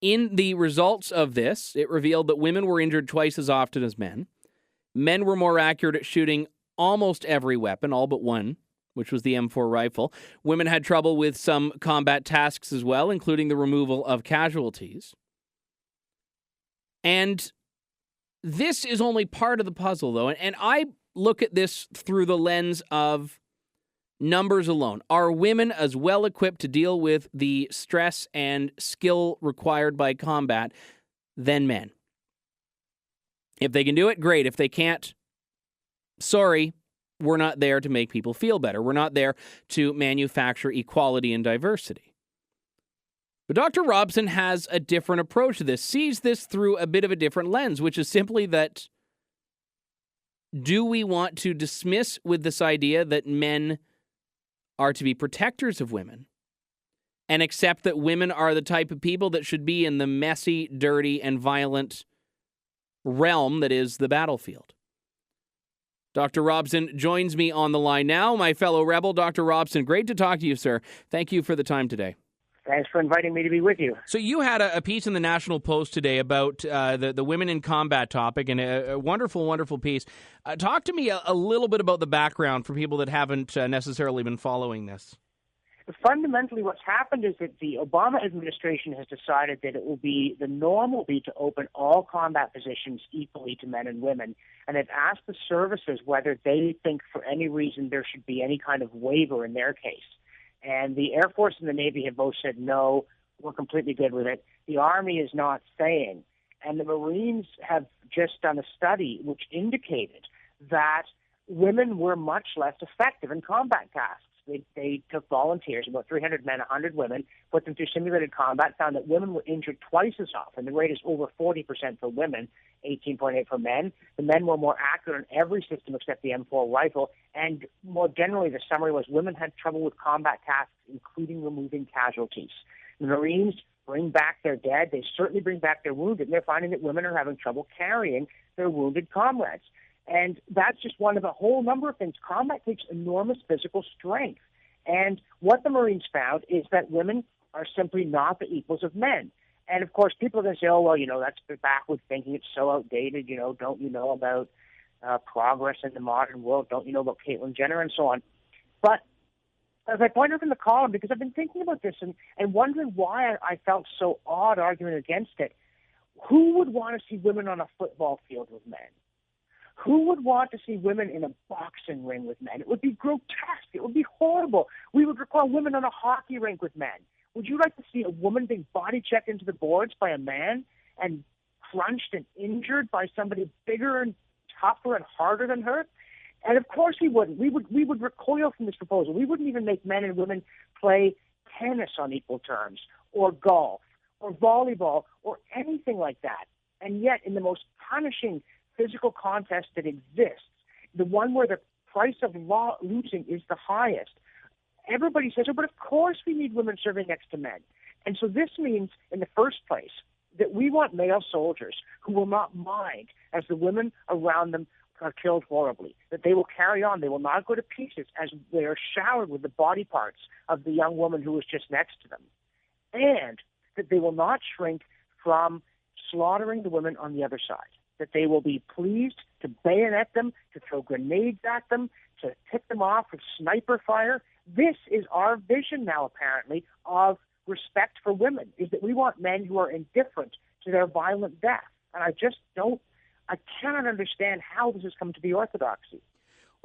in the results of this, it revealed that women were injured twice as often as men. Men were more accurate at shooting almost every weapon, all but one, which was the M4 rifle. Women had trouble with some combat tasks as well, including the removal of casualties. And this is only part of the puzzle, though. And I look at this through the lens of numbers alone. Are women as well equipped to deal with the stress and skill required by combat than men? If they can do it, great. If they can't, sorry, we're not there to make people feel better. We're not there to manufacture equality and diversity. But Dr. Robson has a different approach to this, sees this through a bit of a different lens, which is simply that, do we want to dismiss with this idea that men are to be protectors of women and accept that women are the type of people that should be in the messy, dirty, and violent realm that is the battlefield? Dr. Robson joins me on the line now. My fellow Rebel, Dr. Robson, great to talk to you, sir. Thank you for the time today. Thanks for inviting me to be with you. So you had a piece in the National Post today about the women in combat topic, and a wonderful, wonderful piece. Talk to me a little bit about the background for people that haven't necessarily been following this. Fundamentally, what's happened is that the Obama administration has decided that the norm will be to open all combat positions equally to men and women, and they've asked the services whether they think for any reason there should be any kind of waiver in their case. And the Air Force and the Navy have both said, no, we're completely good with it. The Army is not saying. And the Marines have just done a study which indicated that women were much less effective in combat tasks. They took volunteers, about 300 men, 100 women, put them through simulated combat, found that women were injured twice as often. The rate is over 40% for women, 18.8 for men. The men were more accurate in every system except the M4 rifle. And more generally, the summary was women had trouble with combat tasks, including removing casualties. The Marines bring back their dead. They certainly bring back their wounded. And they're finding that women are having trouble carrying their wounded comrades. And that's just one of a whole number of things. Combat takes enormous physical strength. And what the Marines found is that women are simply not the equals of men. And, of course, people are going to say, oh, well, that's the backward thinking. It's so outdated. Don't you know about progress in the modern world? Don't you know about Caitlyn Jenner and so on? But as I pointed out in the column, because I've been thinking about this and wondering why I felt so odd arguing against it, who would want to see women on a football field with men? Who would want to see women in a boxing ring with men? It would be grotesque. It would be horrible. We would require women on a hockey rink with men. Would you like to see a woman being body checked into the boards by a man and crunched and injured by somebody bigger and tougher and harder than her? And of course we wouldn't. We would recoil from this proposal. We wouldn't even make men and women play tennis on equal terms, or golf, or volleyball, or anything like that. And yet, in the most punishing physical contest that exists, the one where the price of losing is the highest, everybody says, oh, but of course we need women serving next to men. And so this means, in the first place, that we want male soldiers who will not mind as the women around them are killed horribly, that they will carry on. They will not go to pieces as they are showered with the body parts of the young woman who was just next to them. And that they will not shrink from slaughtering the women on the other side, that they will be pleased to bayonet them, to throw grenades at them, to tip them off with sniper fire. This is our vision now, apparently, of respect for women, is that we want men who are indifferent to their violent death. And I cannot understand how this has come to be orthodoxy.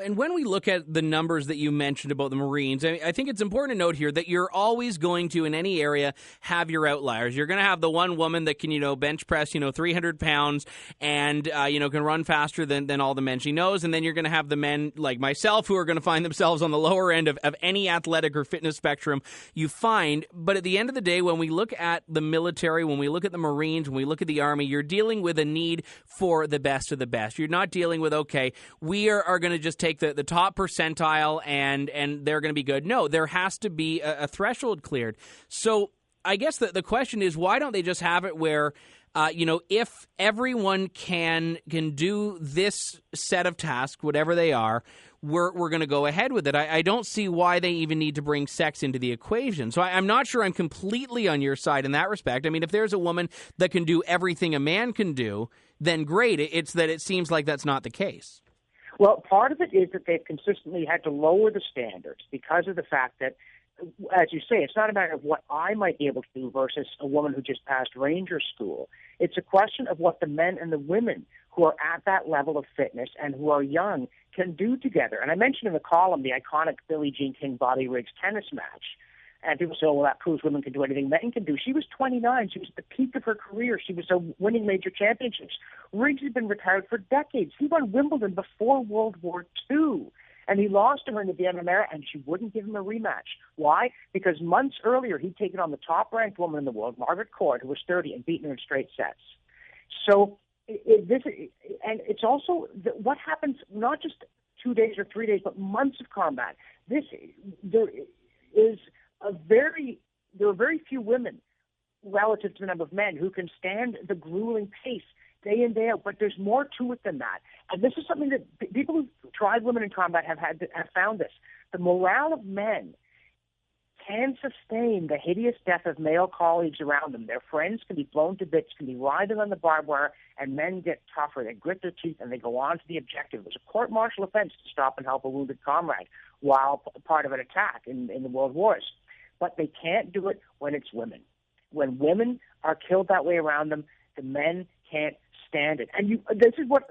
And when we look at the numbers that you mentioned about the Marines, I think it's important to note here that you're always going to, in any area, have your outliers. You're going to have the one woman that can, bench press, 300 pounds and, can run faster than all the men she knows. And then you're going to have the men like myself who are going to find themselves on the lower end of any athletic or fitness spectrum you find. But at the end of the day, when we look at the military, when we look at the Marines, when we look at the Army, you're dealing with a need for the best of the best. You're not dealing with, okay, we are going to just take the top percentile and they're going to be good. No, there has to be a threshold cleared. So I guess the question is, why don't they just have it where, if everyone can do this set of tasks, whatever they are, we're going to go ahead with it. I don't see why they even need to bring sex into the equation. So I'm not sure I'm completely on your side in that respect. I mean, if there's a woman that can do everything a man can do, then great. It's that it seems like that's not the case. Well, part of it is that they've consistently had to lower the standards because of the fact that, as you say, it's not a matter of what I might be able to do versus a woman who just passed Ranger School. It's a question of what the men and the women who are at that level of fitness and who are young can do together. And I mentioned in the column the iconic Billie Jean King Bobby Riggs tennis match. And people say, well, that proves women can do anything men can do. She was 29. She was at the peak of her career. She was winning major championships. Riggs had been retired for decades. He won Wimbledon before World War II. And he lost to her in the Vienna era, and she wouldn't give him a rematch. Why? Because months earlier, he'd taken on the top-ranked woman in the world, Margaret Court, who was 30, and beaten her in straight sets. So it's also what happens not just 2 days or 3 days, but months of combat. There are very few women relative to the number of men who can stand the grueling pace day in, day out, but there's more to it than that. And this is something that people who've tried women in combat have found this. The morale of men can sustain the hideous death of male colleagues around them. Their friends can be blown to bits, can be writhing on the barbed wire, and men get tougher. They grit their teeth and they go on to the objective. It was a court-martial offense to stop and help a wounded comrade while part of an attack in the World Wars. But they can't do it when it's women. When women are killed that way around them, the men can't stand it. And this is what,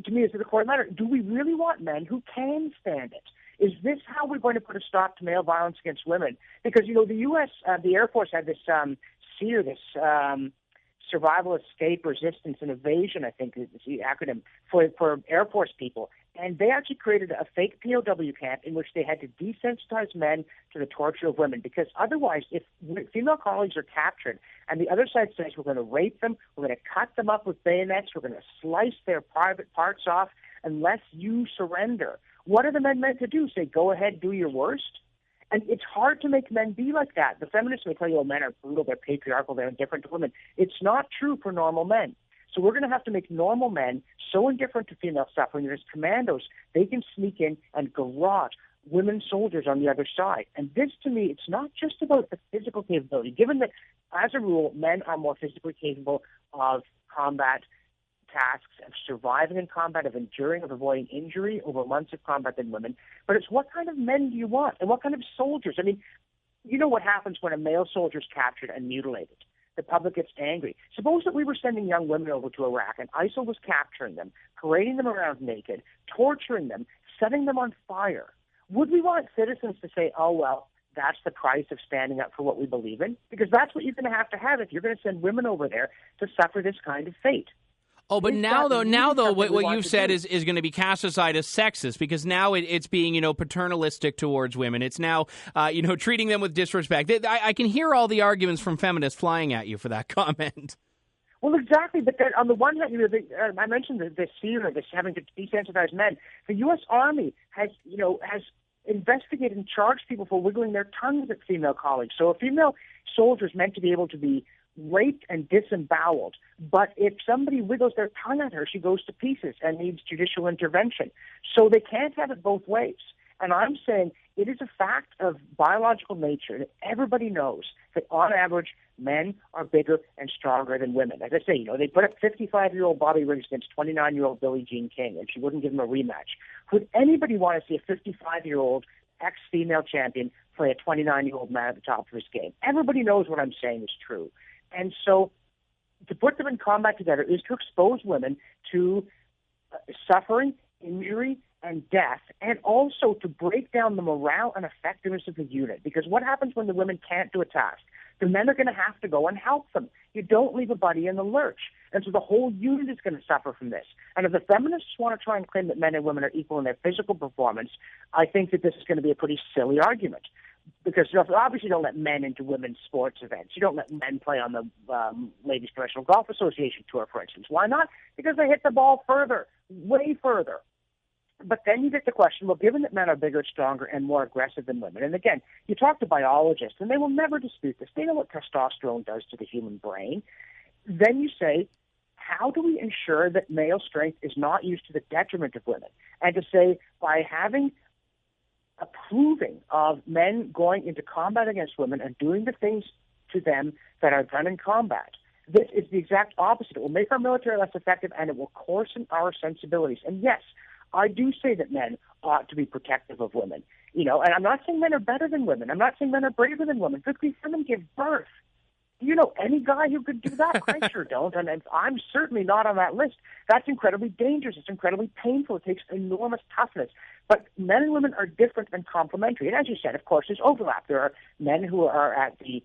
to me, is the core matter. Do we really want men who can stand it? Is this how we're going to put a stop to male violence against women? Because, the U.S., the Air Force had this SEER, this Survival, Escape, Resistance, and Evasion, I think is the acronym, for Air Force people. And they actually created a fake POW camp in which they had to desensitize men to the torture of women. Because otherwise, if female colleagues are captured and the other side says we're going to rape them, we're going to cut them up with bayonets, we're going to slice their private parts off unless you surrender, what are the men meant to do? Say, go ahead, do your worst? And it's hard to make men be like that. The feminists may tell you, men are brutal, they're patriarchal, they're indifferent to women. It's not true for normal men. So we're going to have to make normal men so indifferent to female suffering that as commandos, they can sneak in and garrote women soldiers on the other side. And this, to me, it's not just about the physical capability. Given that, as a rule, men are more physically capable of combat tasks, of surviving in combat, of enduring, of avoiding injury over months of combat than women. But it's what kind of men do you want? And what kind of soldiers? I mean, you know what happens when a male soldier is captured and mutilated? The public gets angry. Suppose that we were sending young women over to Iraq and ISIL was capturing them, parading them around naked, torturing them, setting them on fire. Would we want citizens to say, oh, well, that's the price of standing up for what we believe in? Because that's what you're going to have if you're going to send women over there to suffer this kind of fate. Oh, but now though, what you've said is going to be cast aside as sexist because now it's being, paternalistic towards women. It's now, treating them with disrespect. I can hear all the arguments from feminists flying at you for that comment. Well, exactly. But then on the one hand, I mentioned this fear, this having to desensitize men. The U.S. Army has investigated and charged people for wiggling their tongues at female colleagues. So a female soldier is meant to be able to be raped and disemboweled. But if somebody wiggles their tongue at her, she goes to pieces and needs judicial intervention. So they can't have it both ways. And I'm saying it is a fact of biological nature that everybody knows that on average, men are bigger and stronger than women. As I say, they put up 55-year-old Bobby Riggs against 29-year-old Billie Jean King, and she wouldn't give him a rematch. Would anybody want to see a 55-year-old ex-female champion play a 29-year-old man at the top of his game? Everybody knows what I'm saying is true. And so to put them in combat together is to expose women to suffering, injury, and death, and also to break down the morale and effectiveness of the unit. Because what happens when the women can't do a task? The men are going to have to go and help them. You don't leave a buddy in the lurch. And so the whole unit is going to suffer from this. And if the feminists want to try and claim that men and women are equal in their physical performance, I think that this is going to be a pretty silly argument. Because obviously you don't let men into women's sports events. You don't let men play on the Ladies Professional Golf Association Tour, for instance. Why not? Because they hit the ball further, way further. But then you get the question, well, given that men are bigger, stronger, and more aggressive than women, and again, you talk to biologists, and they will never dispute this. They know what testosterone does to the human brain. Then you say, how do we ensure that male strength is not used to the detriment of women? And to say, by approving of men going into combat against women and doing the things to them that are done in combat, this is the exact opposite. It will make our military less effective, and it will coarsen our sensibilities. And yes, I do say that men ought to be protective of women, and I'm not saying men are better than women. I'm not saying men are braver than women. Good grief, women give birth. Do you know any guy who could do that? I sure don't, and I'm certainly not on that list. That's incredibly dangerous. It's incredibly painful. It takes enormous toughness. But men and women are different and complementary. And as you said, of course, there's overlap. There are men who are at the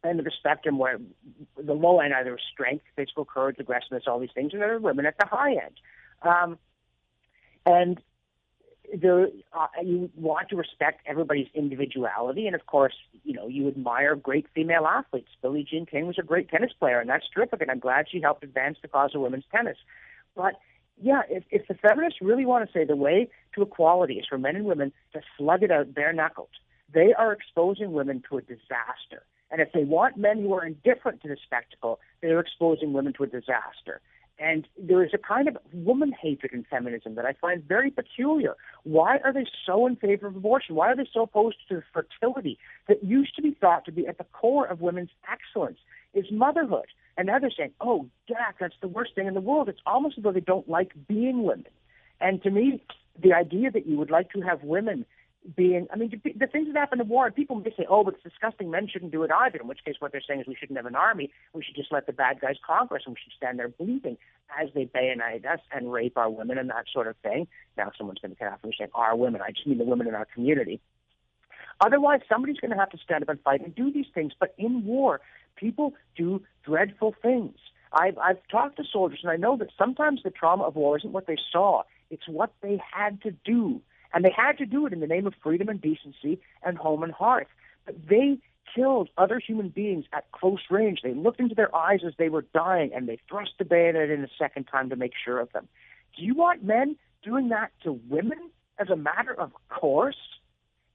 end of the spectrum where the low end either is strength, physical courage, aggressiveness, all these things, and there are women at the high end. And you want to respect everybody's individuality, and of course, you admire great female athletes. Billie Jean King was a great tennis player, and that's terrific, and I'm glad she helped advance the cause of women's tennis. But yeah, if the feminists really want to say the way to equality is for men and women to slug it out bare-knuckled, they are exposing women to a disaster. And if they want men who are indifferent to the spectacle, they're exposing women to a disaster. And there is a kind of woman hatred in feminism that I find very peculiar. Why are they so in favor of abortion? Why are they so opposed to fertility that used to be thought to be at the core of women's excellence is motherhood? And now they're saying, oh, Jack, that's the worst thing in the world. It's almost as though they don't like being women. And to me, the idea that you would like to have women being, the things that happen in war, and people may say, oh, but it's disgusting, men shouldn't do it either, in which case what they're saying is we shouldn't have an army, we should just let the bad guys conquer us, and we should stand there bleeding as they bayonet us and rape our women and that sort of thing. Now someone's going to get after me saying our women, I just mean the women in our community. Otherwise, somebody's going to have to stand up and fight and do these things, but in war, people do dreadful things. I've talked to soldiers, and I know that sometimes the trauma of war isn't what they saw, it's what they had to do. And they had to do it in the name of freedom and decency and home and hearth. But they killed other human beings at close range. They looked into their eyes as they were dying, and they thrust the bayonet in a second time to make sure of them. Do you want men doing that to women as a matter of course?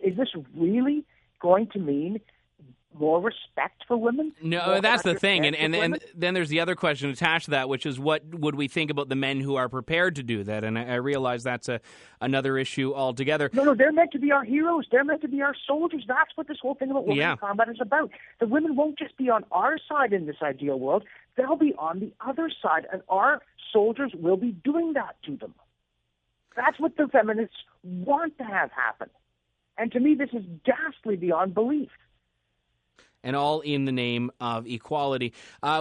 Is this really going to mean more respect for women? No, that's the thing. And then there's the other question attached to that, which is what would we think about the men who are prepared to do that? And I realize that's another issue altogether. No, they're meant to be our heroes. They're meant to be our soldiers. That's what this whole thing about women in combat is about. The women won't just be on our side in this ideal world. They'll be on the other side, and our soldiers will be doing that to them. That's what the feminists want to have happen. And to me, this is ghastly beyond belief. And all in the name of equality.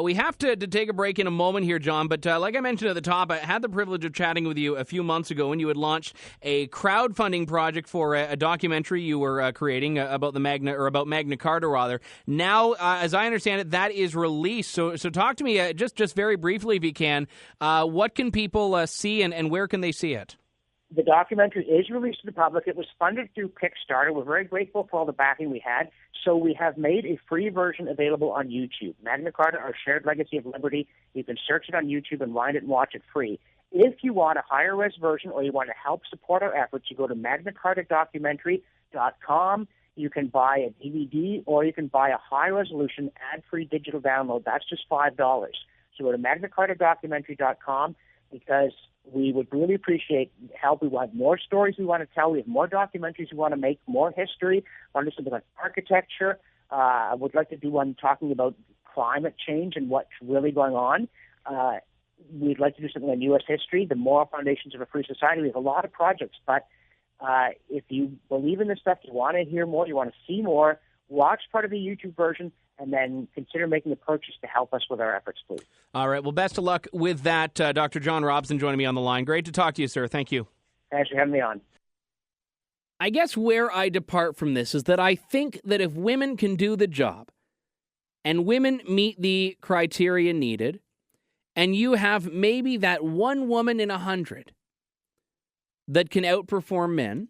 We have to take a break in a moment here, John, but like I mentioned at the top, I had the privilege of chatting with you a few months ago when you had launched a crowdfunding project for a documentary you were creating about Magna Carta, rather. Now, as I understand it, that is released. So talk to me just very briefly, if you can. What can people see, and where can they see it? The documentary is released to the public. It was funded through Kickstarter. We're very grateful for all the backing we had. So we have made a free version available on YouTube. Magna Carta, Our Shared Legacy of Liberty. You can search it on YouTube and find it and watch it free. If you want a higher res version or you want to help support our efforts, you go to magnacartadocumentary.com. You can buy a DVD or you can buy a high-resolution ad-free digital download. That's just $5. So go to magnacartadocumentary.com because we would really appreciate help. We want more stories we want to tell. We have more documentaries we want to make, more history. We want to do something like architecture. I would like to do one talking about climate change and what's really going on. We'd like to do something on U.S. history, the moral foundations of a free society. We have a lot of projects, but if you believe in this stuff, you want to hear more, you want to see more, watch part of the YouTube version, and then consider making a purchase to help us with our efforts, please. All right. Well, best of luck with that. Dr. John Robson joining me on the line. Great to talk to you, sir. Thank you. Thanks for having me on. I guess where I depart from this is that I think that if women can do the job and women meet the criteria needed, and you have maybe that one woman in 100 that can outperform men,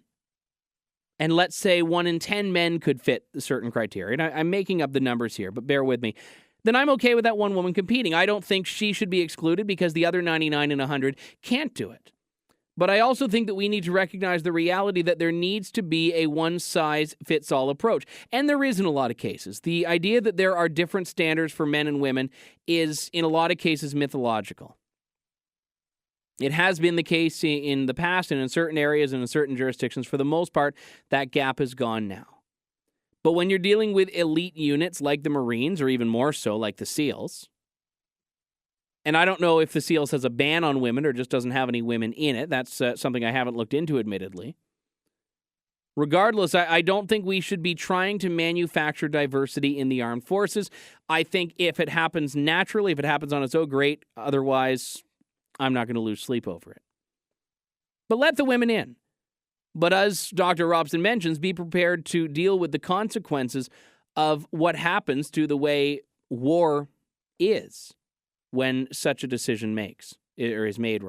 and let's say 1 in 10 men could fit certain criteria, and I'm making up the numbers here, but bear with me, then I'm okay with that one woman competing. I don't think she should be excluded because the other 99 in 100 can't do it. But I also think that we need to recognize the reality that there needs to be a one-size-fits-all approach. And there is in a lot of cases. The idea that there are different standards for men and women is, in a lot of cases, mythological. It has been the case in the past and in certain areas and in certain jurisdictions. For the most part, that gap is gone now. But when you're dealing with elite units like the Marines, or even more so like the SEALs, and I don't know if the SEALs has a ban on women or just doesn't have any women in it. That's something I haven't looked into, admittedly. Regardless, I don't think we should be trying to manufacture diversity in the armed forces. I think if it happens naturally, if it happens on its own, great. Otherwise, I'm not going to lose sleep over it. But let the women in. But as Dr. Robson mentions, be prepared to deal with the consequences of what happens to the way war is when such a decision is made.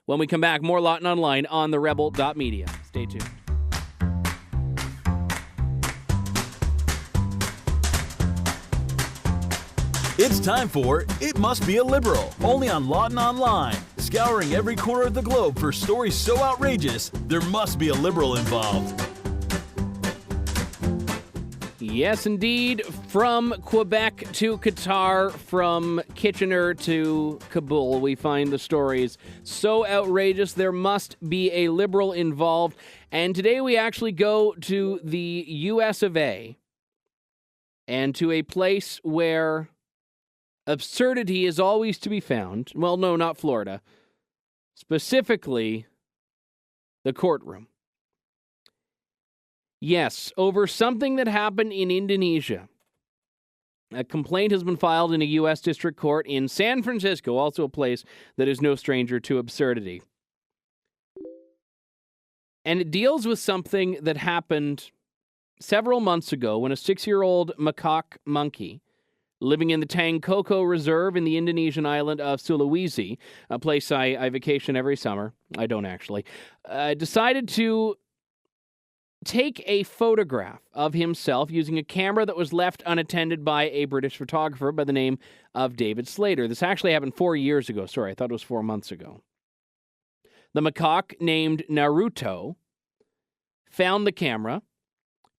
When we come back, more Lawton Online on TheRebel.Media. Stay tuned. It's time for It Must Be a Liberal, only on Lawton Online. Scouring every corner of the globe for stories so outrageous, there must be a liberal involved. Yes, indeed. From Quebec to Qatar, from Kitchener to Kabul, we find the stories so outrageous there must be a liberal involved. And today we actually go to the US of A and to a place where absurdity is always to be found. Well, no, not Florida. Specifically, the courtroom. Yes, over something that happened in Indonesia. A complaint has been filed in a U.S. District Court in San Francisco, also a place that is no stranger to absurdity. And it deals with something that happened several months ago when a 6-year-old macaque monkey living in the Tangkoko Reserve in the Indonesian island of Sulawesi, a place I vacation every summer, I don't actually, decided to take a photograph of himself using a camera that was left unattended by a British photographer by the name of David Slater. This actually happened 4 years ago. Sorry, I thought it was 4 months ago. The macaque named Naruto found the camera,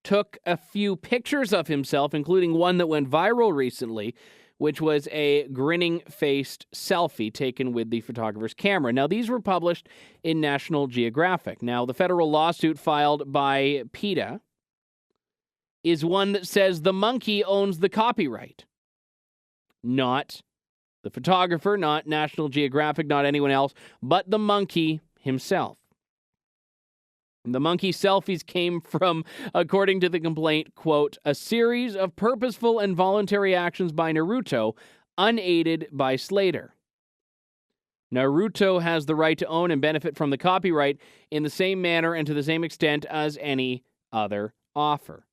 took a few pictures of himself, including one that went viral recently, which was a grinning-faced selfie taken with the photographer's camera. Now, these were published in National Geographic. Now, the federal lawsuit filed by PETA is one that says the monkey owns the copyright. Not the photographer, not National Geographic, not anyone else, but the monkey himself. The monkey selfies came from, according to the complaint, quote, a series of purposeful and voluntary actions by Naruto, unaided by Slater. Naruto has the right to own and benefit from the copyright in the same manner and to the same extent as any other author,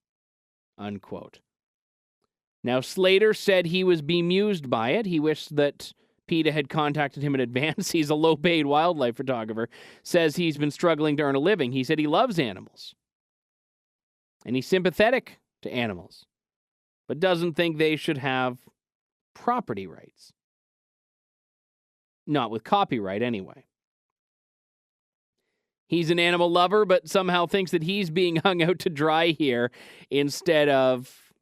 unquote. Now, Slater said he was bemused by it. He wished that PETA had contacted him in advance. He's a low-paid wildlife photographer. Says he's been struggling to earn a living. He said he loves animals. And he's sympathetic to animals, but doesn't think they should have property rights. Not with copyright, anyway. He's an animal lover, but somehow thinks that he's being hung out to dry here instead of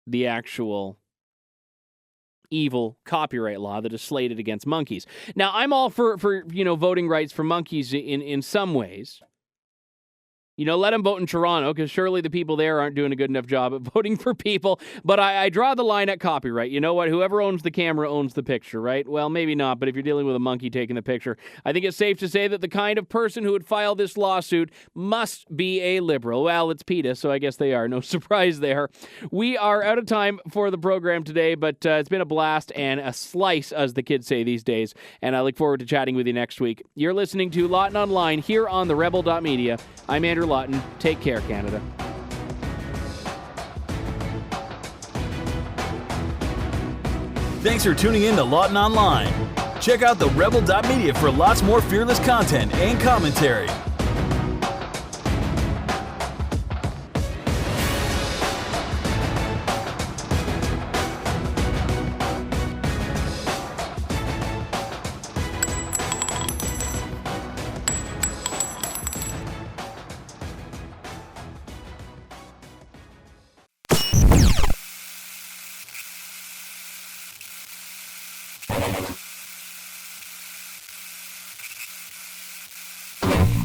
the actual evil copyright law that is slated against monkeys. Now, I'm all for voting rights for monkeys in some ways. Let them vote in Toronto, because surely the people there aren't doing a good enough job at voting for people. But I draw the line at copyright. You know what? Whoever owns the camera owns the picture, right? Well, maybe not, but if you're dealing with a monkey taking the picture, I think it's safe to say that the kind of person who would file this lawsuit must be a liberal. Well, it's PETA, so I guess they are. No surprise there. We are out of time for the program today, but it's been a blast and a slice, as the kids say these days, and I look forward to chatting with you next week. You're listening to Lawton Online here on TheRebel.Media. I'm Andrew Lawton. Take care, Canada. Thanks for tuning in to Lawton Online. Check out TheRebel.Media for lots more fearless content and commentary.